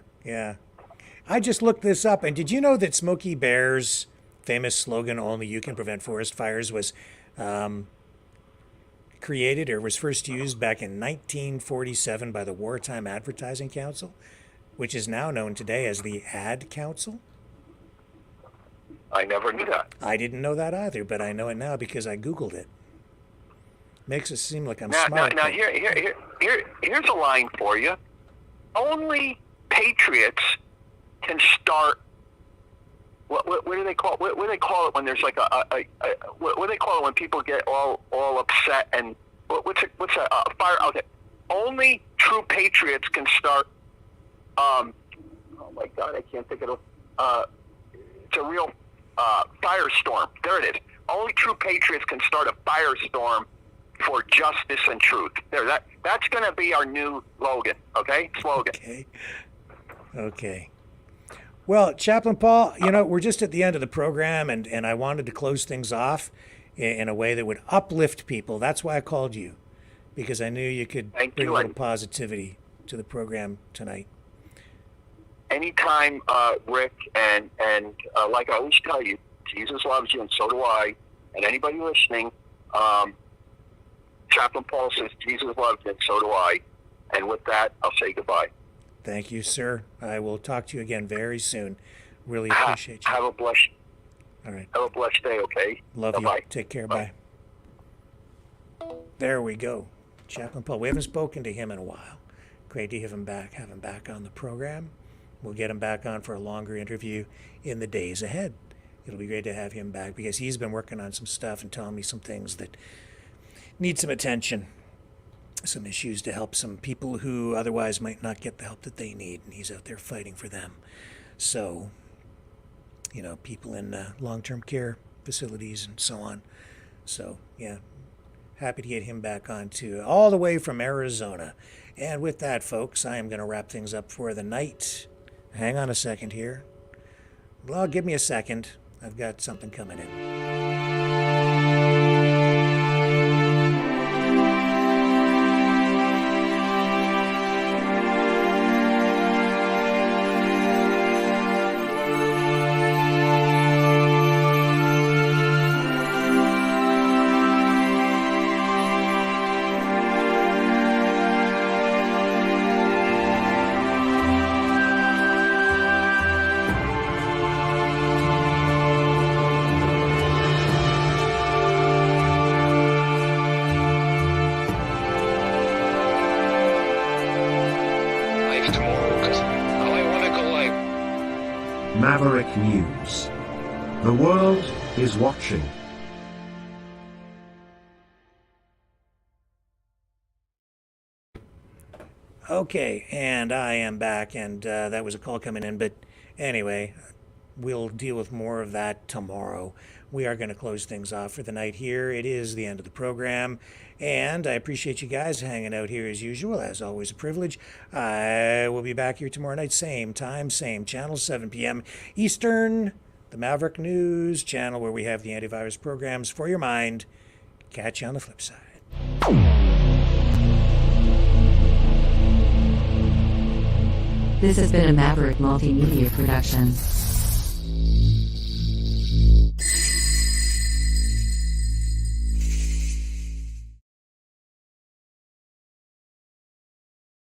I just looked this up, and did you know that Smokey Bear's famous slogan, only you can prevent forest fires, was created or was first used back in 1947 by the Wartime Advertising Council, which is now known today as the Ad Council. I never knew that. I didn't know that either, but I know it now because I Googled it. Makes it seem like I'm Now, smart. here's a line for you. Only patriots can start. What do they call it? What do they call it when there's like what do they call it when people get all upset and what's a fire? Okay, only true patriots can start. Oh my God, I can't think of it. It's a real firestorm. There it is. Only true patriots can start a firestorm for justice and truth. There, that's going to be our new slogan. Okay, slogan. Okay. Well, Chaplain Paul, we're just at the end of the program, and I wanted to close things off in a way that would uplift people. That's why I called you, because I knew you could bring a little positivity to the program tonight. Anytime, Rick, and like I always tell you, Jesus loves you, and so do I. And anybody listening, Chaplain Paul says Jesus loves you, and so do I. And with that, I'll say goodbye. Thank you, sir. I will talk to you again very soon. Really appreciate you. Have a blessed. All right. Have a blessed day. Okay. Love Bye-bye. you. Take care. Bye. There we go. Chaplain Paul. We haven't spoken to him in a while. Great to have him back on the program. We'll get him back on for a longer interview in the days ahead. It'll be great to have him back because he's been working on some stuff and telling me some things that need some attention, some issues to help some people who otherwise might not get the help that they need, and he's out there fighting for them. So, people in long-term care facilities and so on. So, yeah, happy to get him back on too, all the way from Arizona. And with that, folks, I am going to wrap things up for the night. Hang on a second here. Well, give me a second. I've got something coming in. Maverick News. The world is watching. Okay, and I am back, and that was a call coming in, but anyway, we'll deal with more of that tomorrow. We are going to close things off for the night here. It is the end of the program, and I appreciate you guys hanging out here as usual. As always, a privilege. I will be back here tomorrow night, same time, same channel, 7 p.m. Eastern, the Maverick News channel, where we have the antivirus programs for your mind. Catch you on the flip side. This has been a Maverick Multimedia production.